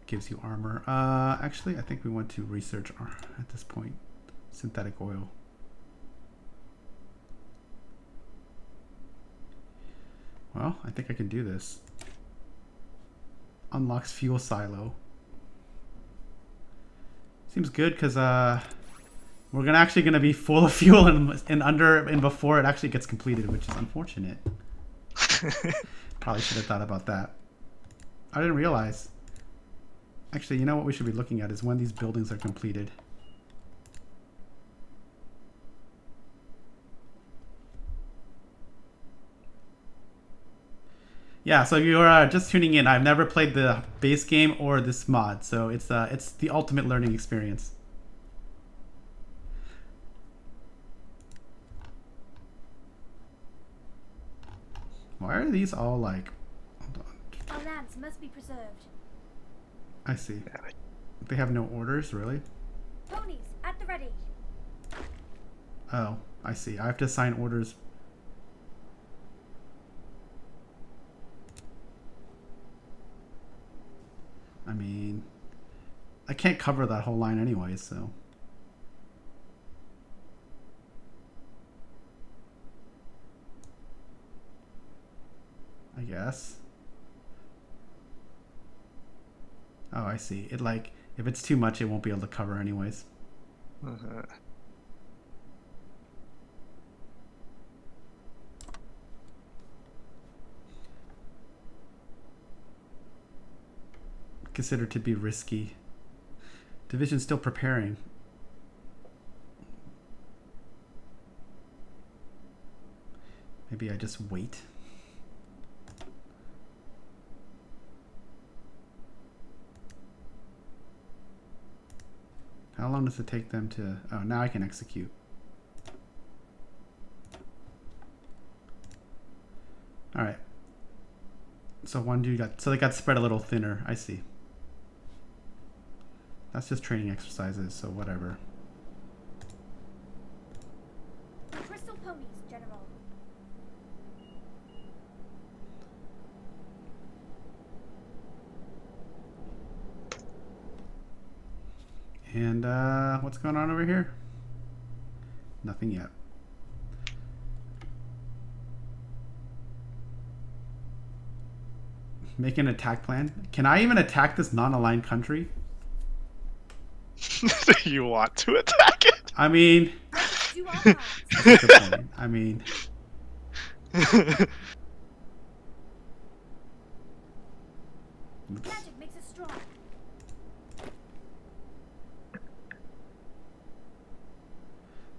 Gives you armor. Actually, I think we want to research at this point. Synthetic oil. Well, I think I can do this. Unlocks fuel silo. Seems good because we're actually gonna be full of fuel and before it actually gets completed, which is unfortunate. Probably should have thought about that. I didn't realize. Actually, you know what we should be looking at is when these buildings are completed. Yeah, so if you're just tuning in, I've never played the base game or this mod, so it's the ultimate learning experience. Why are these all like... Hold on. Our lands must be preserved. I see. They have no orders, really? Ponies at the ready. Oh, I see. I have to assign orders. I mean, I can't cover that whole line anyway, so. I guess. Oh, I see. It like, if it's too much, it won't be able to cover anyways. Considered to be risky. Division still preparing. Maybe I just wait. How long does it take them to... Oh, now I can execute. Alright. So one dude got... So they got spread a little thinner. I see. That's just training exercises, so whatever. Crystal ponies, General. And what's going on over here? Nothing yet. Make an attack plan. Can I even attack this non-aligned country? Do you want to attack it? I mean... Do our part. That's a good point. I mean... Magic makes us strong.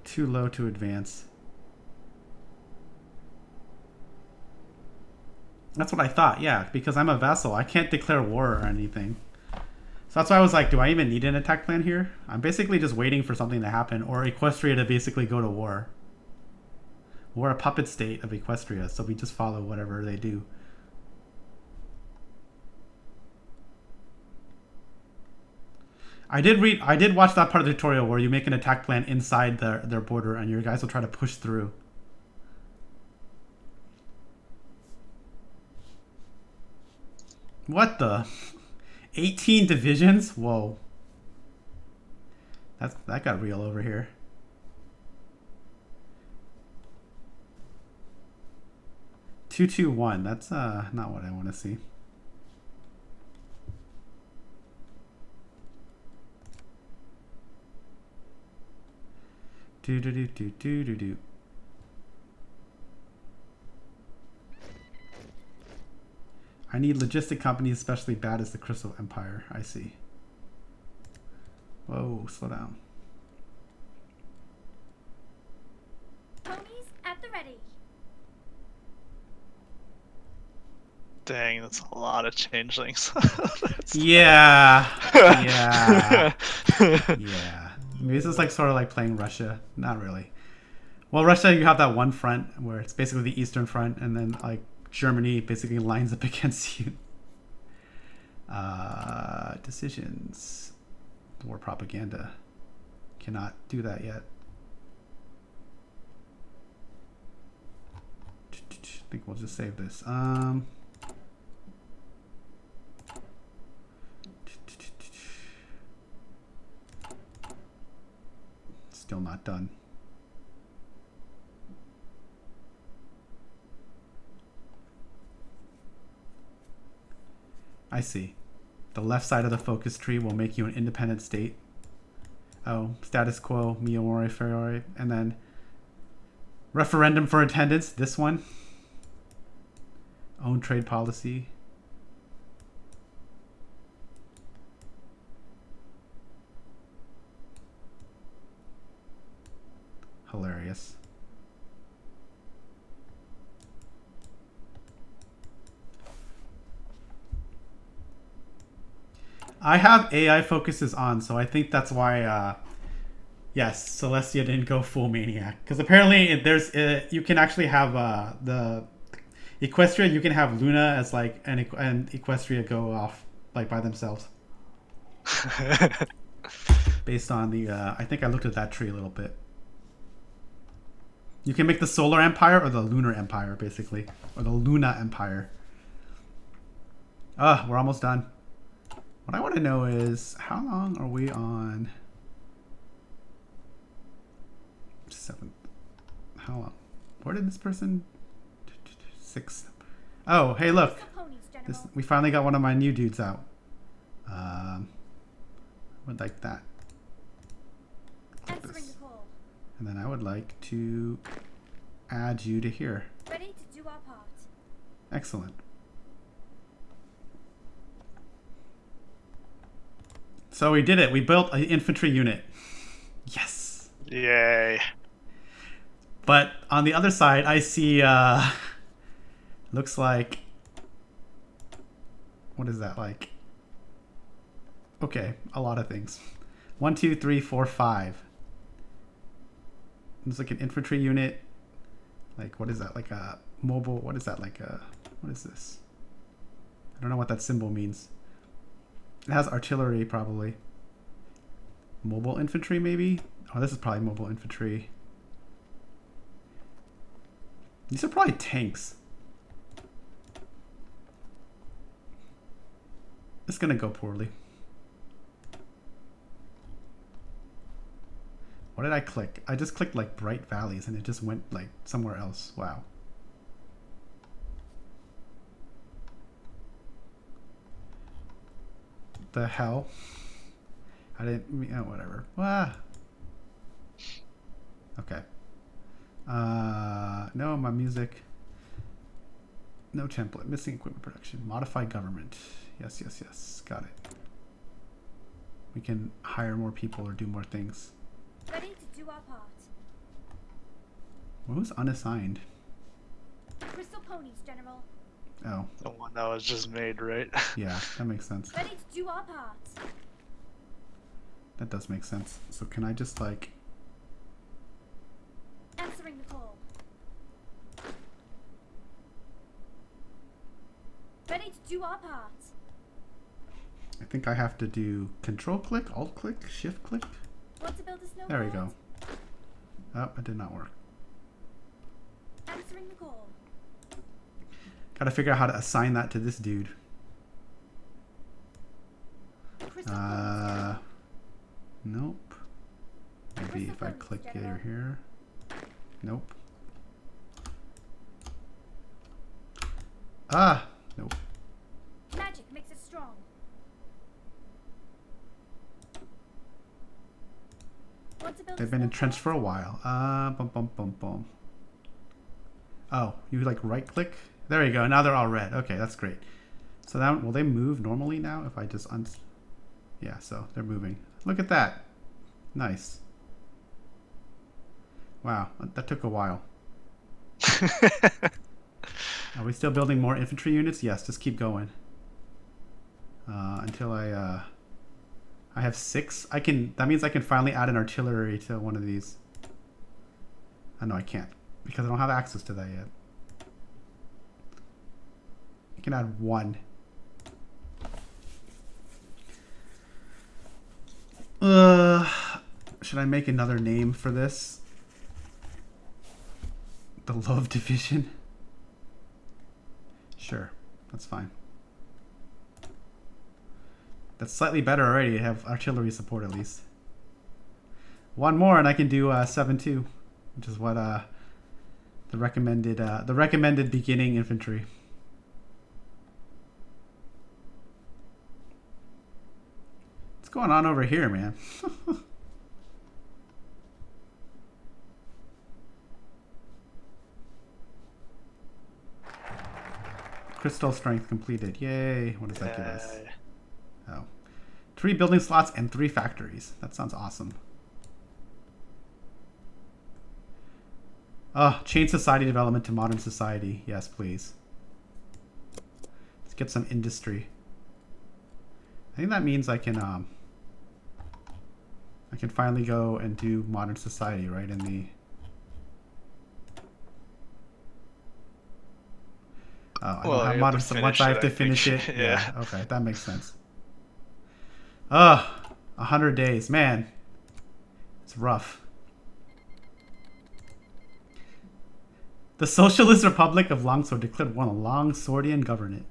Too low to advance. That's what I thought, yeah, because I'm a vassal. I can't declare war or anything. So that's why I was like, do I even need an attack plan here? I'm basically just waiting for something to happen, or Equestria to basically go to war. We're a puppet state of Equestria, so we just follow whatever they do. I did watch that part of the tutorial where you make an attack plan inside their border and your guys will try to push through. What the? 18 divisions? Whoa. That got real over here. 221. That's not what I want to see. Do do do do do do do. I need logistic companies especially bad as the Crystal Empire. I see. Whoa, slow down. Ponies at the ready. Dang, that's a lot of changelings. Yeah. Yeah. Yeah. Maybe this is like sort of like playing Russia. Not really. Well, Russia, you have that one front where it's basically the Eastern Front, and then like Germany basically lines up against you. Decisions. War propaganda. Cannot do that yet. I think we'll just save this. Still not done. I see. The left side of the focus tree will make you an independent state. Oh, status quo, mio more feriore, and then referendum for attendance. This one. Own trade policy. Hilarious. I have AI focuses on, so I think that's why, yes, Celestia didn't go full maniac. Because apparently there's, you can actually have the Equestria, you can have Luna as like, and Equestria go off like by themselves. Based on the, I think I looked at that tree a little bit. You can make the Solar Empire or the Lunar Empire, basically. Or the Luna Empire. We're almost done. What I want to know is, how long are we on? 7th. How long? Where did this person? 6. Oh, hey, look. We finally got one of my new dudes out. Would like that. Click this. And then I would like to add you to here. Ready to do our part. Excellent. So we did it. We built an infantry unit. Yes. Yay. But on the other side, I see, looks like, what is that like? Okay, a lot of things. 1, 2, 3, 4, 5. There's like an infantry unit. Like, what is that? Like a mobile, what is that? Like a, what is this? I don't know what that symbol means. It has artillery, probably. Mobile infantry, maybe? Oh, this is probably mobile infantry. These are probably tanks. It's gonna go poorly. What did I click? I just clicked like Bright Valleys and it just went like somewhere else. Wow. The hell? I didn't, oh, whatever. Ah. Okay. No, my music. No template. Missing equipment production. Modify government. Yes, yes, yes. Got it. We can hire more people or do more things. Ready to do our part. What was unassigned? Crystal ponies, General. Oh. The one that was just made, right? Yeah, that makes sense. Ready to do our part. That does make sense. So can I just like... Answering the call. Ready to do our part. I think I have to do control click, alt click, shift click. Want to build a snowball? There we go. Oh, it did not work. Answering the call. Gotta figure out how to assign that to this dude. Crystal ponies, Nope. Maybe if I click here. Nope. Ah, nope. Magic makes it strong. Want to build They've a been small entrenched for a fort? while. Bum bum bum bum. Oh, you like right click? There you go. Now they're all red. Okay, that's great. So now, will they move normally now if I just yeah, so they're moving. Look at that. Nice. Wow, that took a while. Are we still building more infantry units? Yes, just keep going. Until I have 6. That means I can finally add an artillery to one of these. Oh, no, I can't because I don't have access to that yet. I can add 1. Should I make another name for this? The Love Division? Sure, that's fine. That's slightly better already to have artillery support at least. 1 more and I can do 7-2, which is what the recommended beginning infantry. What's going on over here, man? Crystal strength completed. Yay. What does that give us? Oh. 3 building slots and 3 factories. That sounds awesome. Oh, change society development to modern society. Yes, please. Let's get some industry. I think that means I can finally go and do modern society, right? In the I Well, don't have you modern. have to Once I have to finish finish it, it, I yeah. think. Okay, that makes sense. Ugh, 100 days, man. It's rough. The Socialist Republic of Longsword declared war on Longswordian government,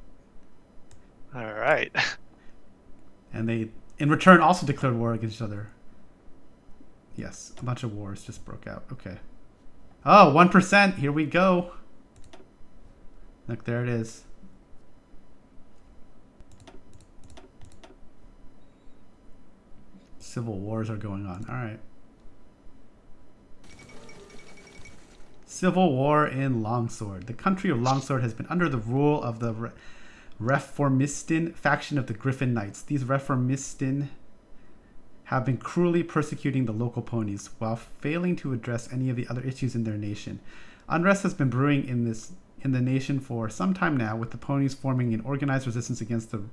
All right. and they, in return, also declared war against each other. Yes, a bunch of wars just broke out. Okay. Oh, 1%. Here we go. Look, there it is. Civil wars are going on. All right. Civil war in Longsword. The country of Longsword has been under the rule of the Reformistan faction of the Griffin Knights. These Reformistan have been cruelly persecuting the local ponies while failing to address any of the other issues in their nation. Unrest has been brewing in the nation for some time now, with the ponies forming an organized resistance against the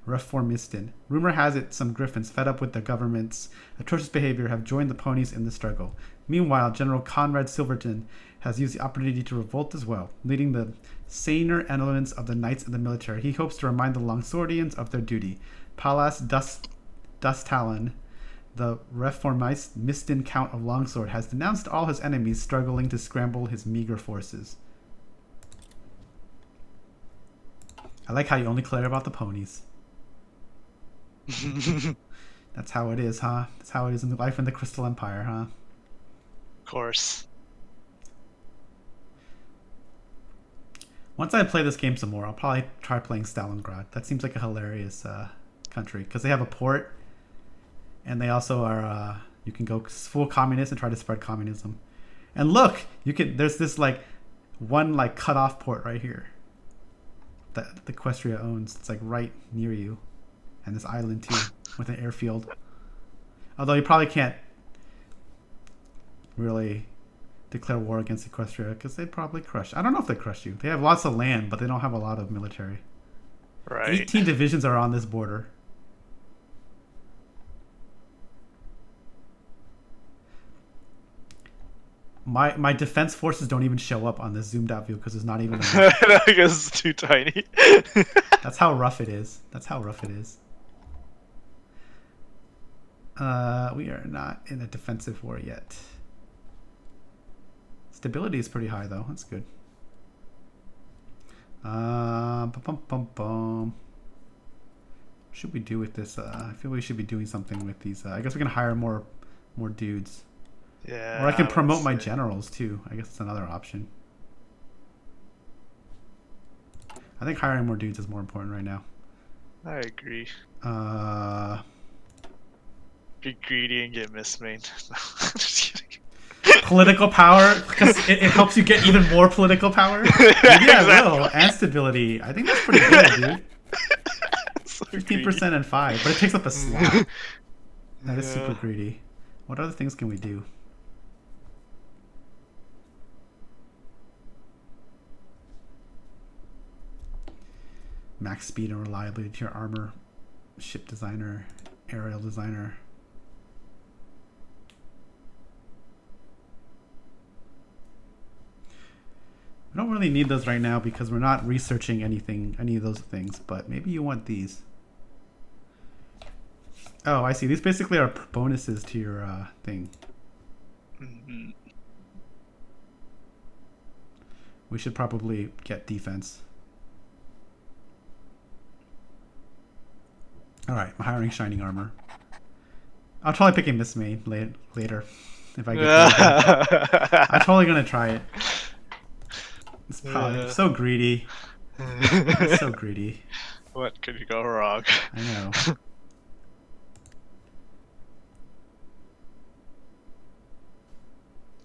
Reformistan. Rumor has it some Griffins, fed up with the government's atrocious behavior, have joined the ponies in the struggle. Meanwhile, General Conrad Silverton has used the opportunity to revolt as well, leading the saner elements of the knights in the military. He hopes to remind the Longswordians of their duty. Palas Dustalan, the Reformistan Count of Longsword, has denounced all his enemies struggling to scramble his meager forces. I like how you only care about the ponies. That's how it is, huh? That's how it is in the life in the Crystal Empire, huh? Of course. Once I play this game some more, I'll probably try playing Stalingrad. That seems like a hilarious country because they have a port, and they also are. You can go full communist and try to spread communism. And look, you can. There's this like one like cut off port right here that the Equestria owns. It's like right near you, and this island too with an airfield. Although you probably can't really declare war against Equestria because they'd probably crush. I don't know if they crush you. They have lots of land, but they don't have a lot of military. Right. 18 divisions are on this border. My defense forces don't even show up on this zoomed out view because there's not even enough. I guess it's too tiny. That's how rough it is. That's how rough it is. We are not in a defensive war yet. Stability is pretty high though. That's good. What should we do with this? I feel we should be doing something with these. I guess we can hire more dudes. Yeah. Or I can promote my let's see. generals too. I guess it's another option. I think hiring more dudes is more important right now. I agree. Uh, Be greedy and get Miss Main. Just kidding. Political power, because it helps you get even more political power. Maybe I will. And stability. I think that's pretty good, dude. So 15% and 5, but it takes up a slot. That is super Yeah. greedy. What other things can we do? Max speed and reliability to your armor. Ship designer. Aerial designer. We don't really need those right now because we're not researching any of those things, but maybe you want these. Oh, I see. These basically are bonuses to your thing. Mhm. We should probably get defense. Alright, I'm hiring shining armor. I'll probably pick a Miss May later if I get there. I'm totally gonna try it. It's probably so greedy. It's so greedy. What could go wrong? I know.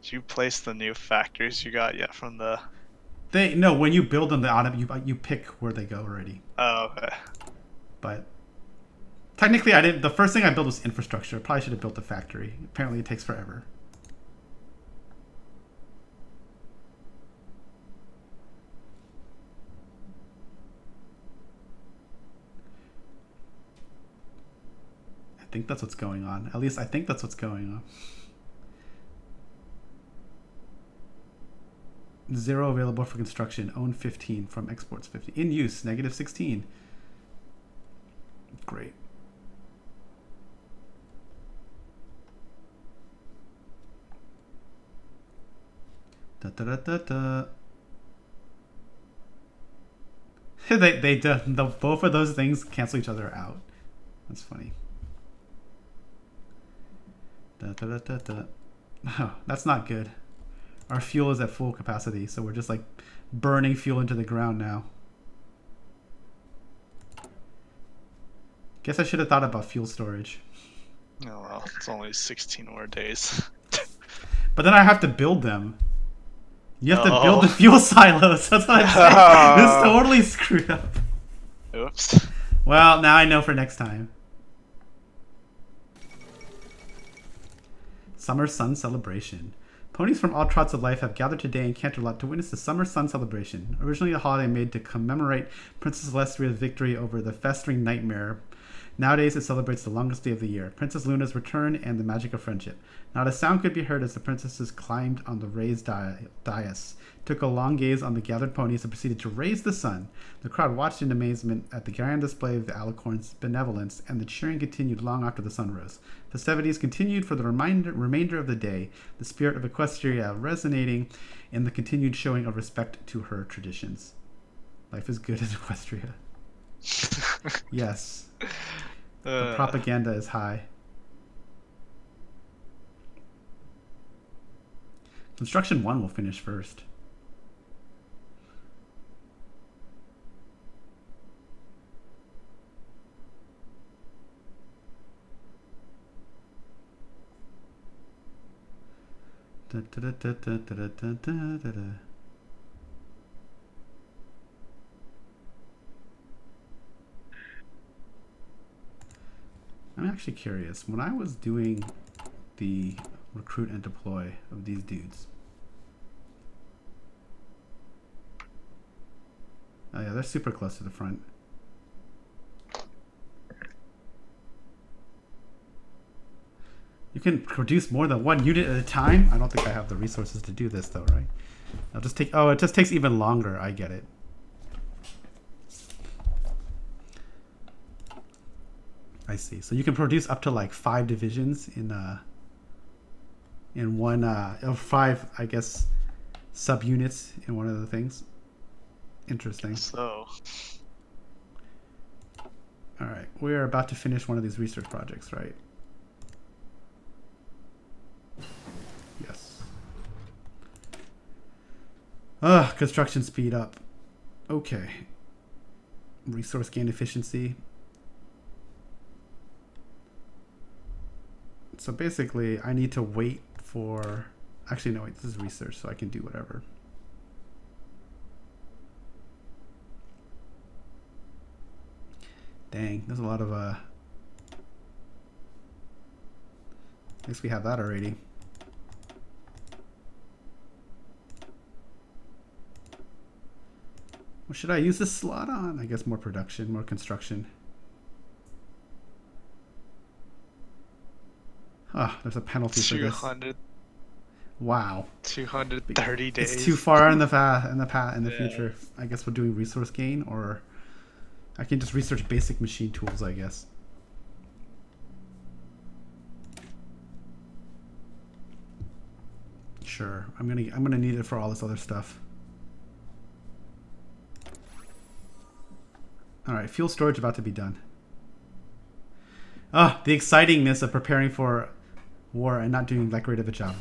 Did you place the new factories you got yet from the? No, when you build them, you pick where they go already. Oh, okay. But technically, I didn't. The first thing I built was infrastructure. I probably should have built the factory. Apparently, it takes forever. I think that's what's going on. At least I think that's what's going on. 0 available for construction. Own 15 from exports 50. In use, negative 16. Great. Da da da da da. Both of those things cancel each other out. That's funny. Da da da da da. Oh, that's not good. Our fuel is at full capacity, so we're just like burning fuel into the ground now. Guess I should have thought about fuel storage. Oh well, it's only 16 more days. But then I have to build them. You have to build the fuel silos. That's what I'm saying. This totally screwed up. Oops. Well, now I know for next time. Summer Sun Celebration. Ponies from all trots of life have gathered today in Canterlot to witness the Summer Sun Celebration, originally a holiday made to commemorate Princess Celestia's victory over the festering nightmare. Nowadays, it celebrates the longest day of the year, Princess Luna's return and the magic of friendship. Not a sound could be heard as the princesses climbed on the raised dais, took a long gaze on the gathered ponies, and proceeded to raise the sun. The crowd watched in amazement at the grand display of the Alicorn's benevolence, and the cheering continued long after the sun rose. Festivities continued for the remainder of the day, the spirit of Equestria resonating in the continued showing of respect to her traditions. Life is good in Equestria. Yes. The propaganda is high. Construction 1 will finish first. Da, da, da, da, da, da, da, da, da. I'm actually curious. When I was doing the recruit and deploy of these dudes. Oh yeah, they're super close to the front. You can produce more than one unit at a time? I don't think I have the resources to do this though, right? I'll just take, oh, it just takes even longer. I get it. I see. So you can produce up to like 5 divisions in one, 5, I guess, subunits in one of the things. Interesting. So. All right, we're about to finish one of these research projects, right? Yes. Construction speed up. Okay. Resource gain efficiency. So basically, I need to wait for... Actually, no, wait, this is research, so I can do whatever. Dang, there's a lot of... I guess we have that already. What should I use this slot on? I guess more production, more construction. Ah, there's a penalty for this. 200, Wow. 230 days. It's too far in the Yeah. future. I guess we're doing resource gain, or I can just research basic machine tools, I guess. Sure. I'm gonna need it for all this other stuff. Alright, fuel storage about to be done. Ah, the excitingness of preparing for war and not doing that great of a job.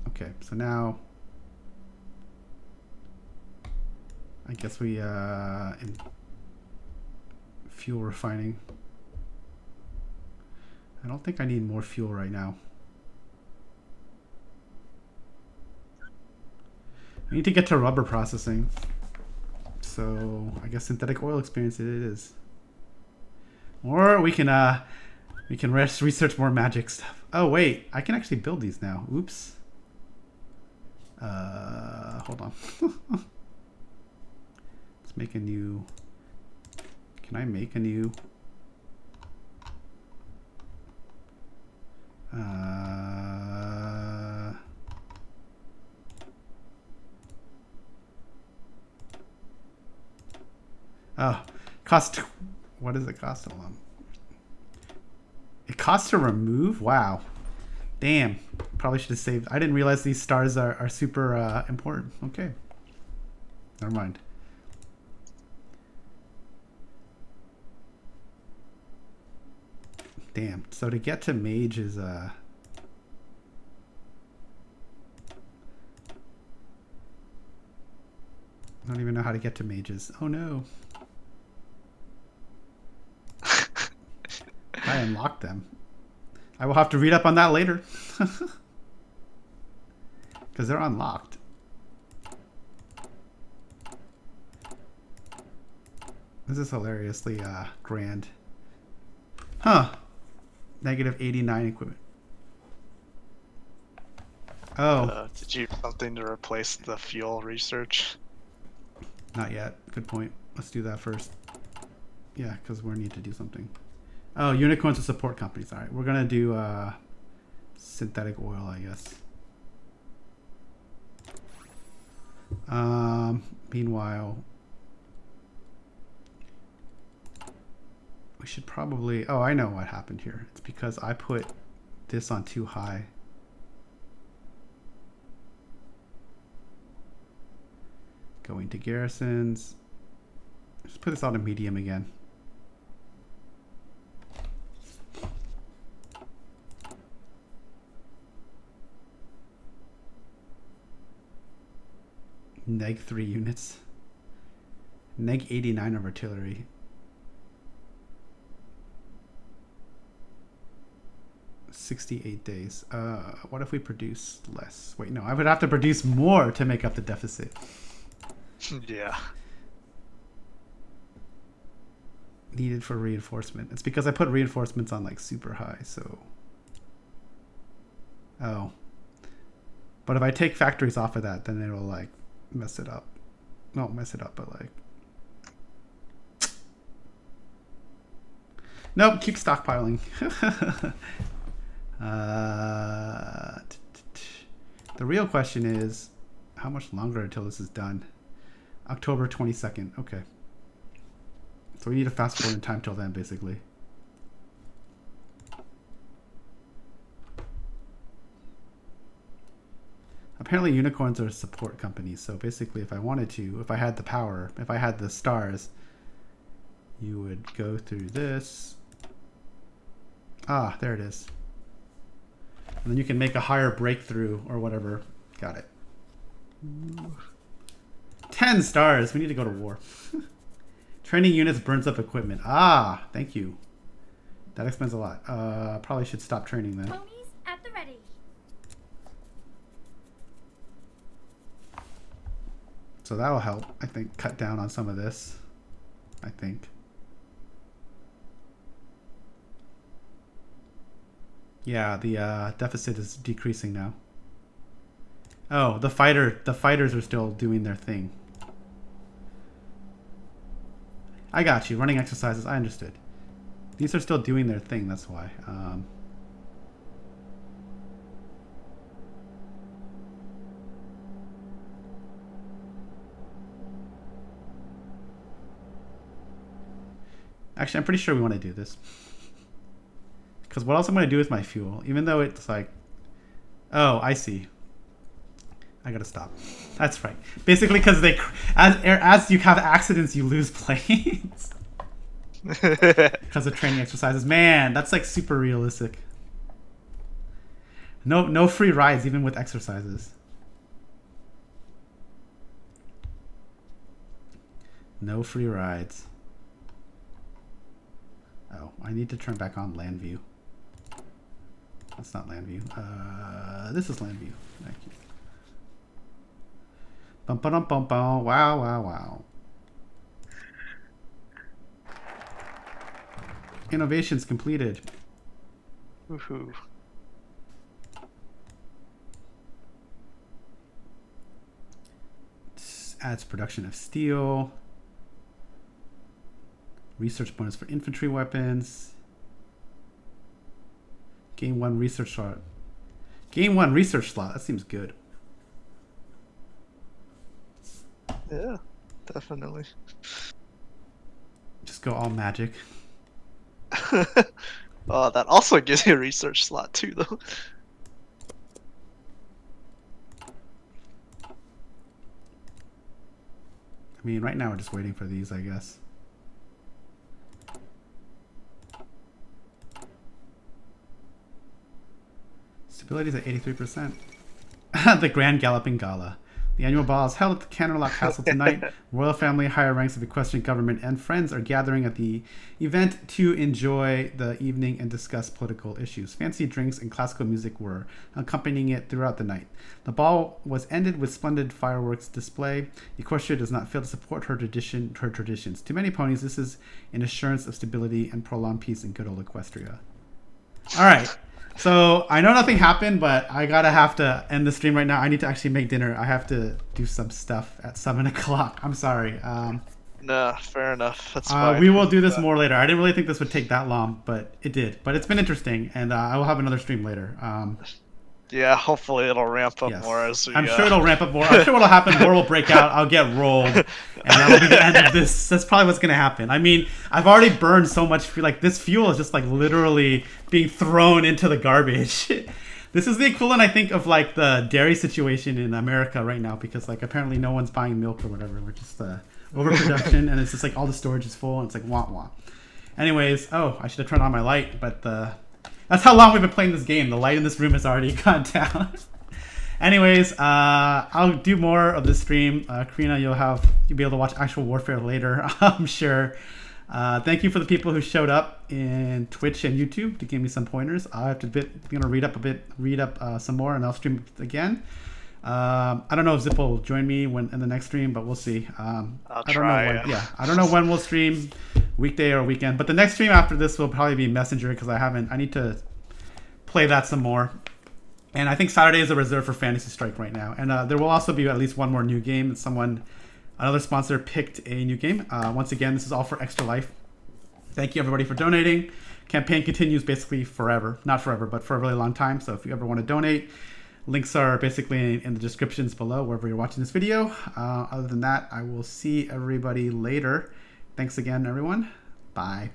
Okay, so now I guess we in fuel refining. I don't think I need more fuel right now. I need to get to rubber processing. So I guess synthetic oil experience it is. Or we can research more magic stuff. Oh wait, I can actually build these now. Oops. Hold on. Let's make a new. Can I make a new? Oh, cost. What does it cost? Hold on. It costs to remove? Wow. Damn. Probably should have saved. I didn't realize these stars are super important. Okay. Never mind. Damn. So to get to mage is I don't even know how to get to mages. Oh no. I unlocked them. I will have to read up on that later. Because they're unlocked. This is hilariously grand. Huh. Negative 89 equipment. Oh. Did you do something to replace the fuel research? Not yet. Good point. Let's do that first. Yeah, because we need to do something. Oh, unicorns to support companies. All right, we're gonna do synthetic oil, I guess. Meanwhile, we should probably. Oh, I know what happened here. It's because I put this on too high. Going to garrisons. Just put this on a medium again. Neg 3 units. Neg 89 of artillery. $68 days. What if we produce less? Wait, no, I would have to produce more to make up the deficit. Yeah. Needed for reinforcement. It's because I put reinforcements on like super high, so. Oh. But if I take factories off of that, then it'll like mess it up. Not mess it up, but like. Nope, keep stockpiling. The real question is, how much longer until this is done? October 22nd. Okay. So we need to fast forward in time till then, basically. Apparently unicorns are support companies, so basically if I wanted to, if I had the power, if I had the stars, you would go through this. Ah, there it is. And then you can make a higher breakthrough or whatever. Got it. 10 stars. We need to go to war. Training units burns up equipment. Ah, thank you. That explains a lot. Probably should stop training then. Ponies at the ready. So that'll help, I think, cut down on some of this. I think. Yeah, the deficit is decreasing now. Oh, the fighters are still doing their thing. I got you. Running exercises. I understood. These are still doing their thing. That's why. Actually, I'm pretty sure we want to do this. Because what else am I going to do with my fuel? Even though it's like... Oh, I see. I gotta stop. That's right. Basically, because they, as you have accidents, you lose planes because of training exercises. Man, that's like super realistic. No free rides, even with exercises. No free rides. Oh, I need to turn back on land view. That's not land view. This is land view. Thank you. Bum, ba-dum, bum, bum. Wow, wow, wow. Innovations completed. Woohoo. Adds production of steel. Research bonus for infantry weapons. Gain 1 research slot. Gain 1 research slot. That seems good. Yeah, definitely. Just go all magic. Oh, that also gives you a research slot too, though. I mean, right now we're just waiting for these, I guess. Stability is at 83%. The Grand Galloping Gala. The annual ball is held at the Canterlock Castle tonight. Royal family, higher ranks of equestrian government, and friends are gathering at the event to enjoy the evening and discuss political issues. Fancy drinks and classical music were accompanying it throughout the night. The ball was ended with splendid fireworks display. Equestria does not fail to support her traditions. To many ponies, this is an assurance of stability and prolonged peace in good old Equestria. All right. So I know nothing happened, but I have to end the stream right now. I need to actually make dinner. I have to do some stuff at 7 o'clock. I'm sorry. Nah, fair enough. That's fine. We will do this more later. I didn't really think this would take that long, but it did. But it's been interesting, and I will have another stream later. Yeah, hopefully it'll ramp up Yes. more as we. I'm sure it'll ramp up more. I'm sure what'll happen, war will break out. I'll get rolled, and that'll be the end of this. That's probably what's gonna happen. I mean, I've already burned so much. Like this fuel is just like literally being thrown into the garbage. This is the equivalent, I think, of like the dairy situation in America right now, because like apparently no one's buying milk or whatever. We're just overproduction, and it's just like all the storage is full, and it's like wah wah. Anyways, oh, I should have turned on my light, but that's how long we've been playing this game. The light in this room has already gone down. Anyways, I'll do more of this stream. Karina, you'll be able to watch actual warfare later, I'm sure. Thank you for the people who showed up in Twitch and YouTube to give me some pointers. I have to read up some more, and I'll stream again. I don't know if Zip will join me in the next stream, but we'll see. I'll I don't try. know when, I don't know when we'll stream, weekday or weekend. But the next stream after this will probably be Messenger, because I need to play that some more. And I think Saturday is a reserve for Fantasy Strike right now. And there will also be at least one more new game. Another sponsor picked a new game. Once again, this is all for Extra Life. Thank you everybody for donating. Campaign continues basically forever. Not forever, but for a really long time. So if you ever want to donate, links are basically in the descriptions below wherever you're watching this video. Other than that, I will see everybody later. Thanks again, everyone. Bye.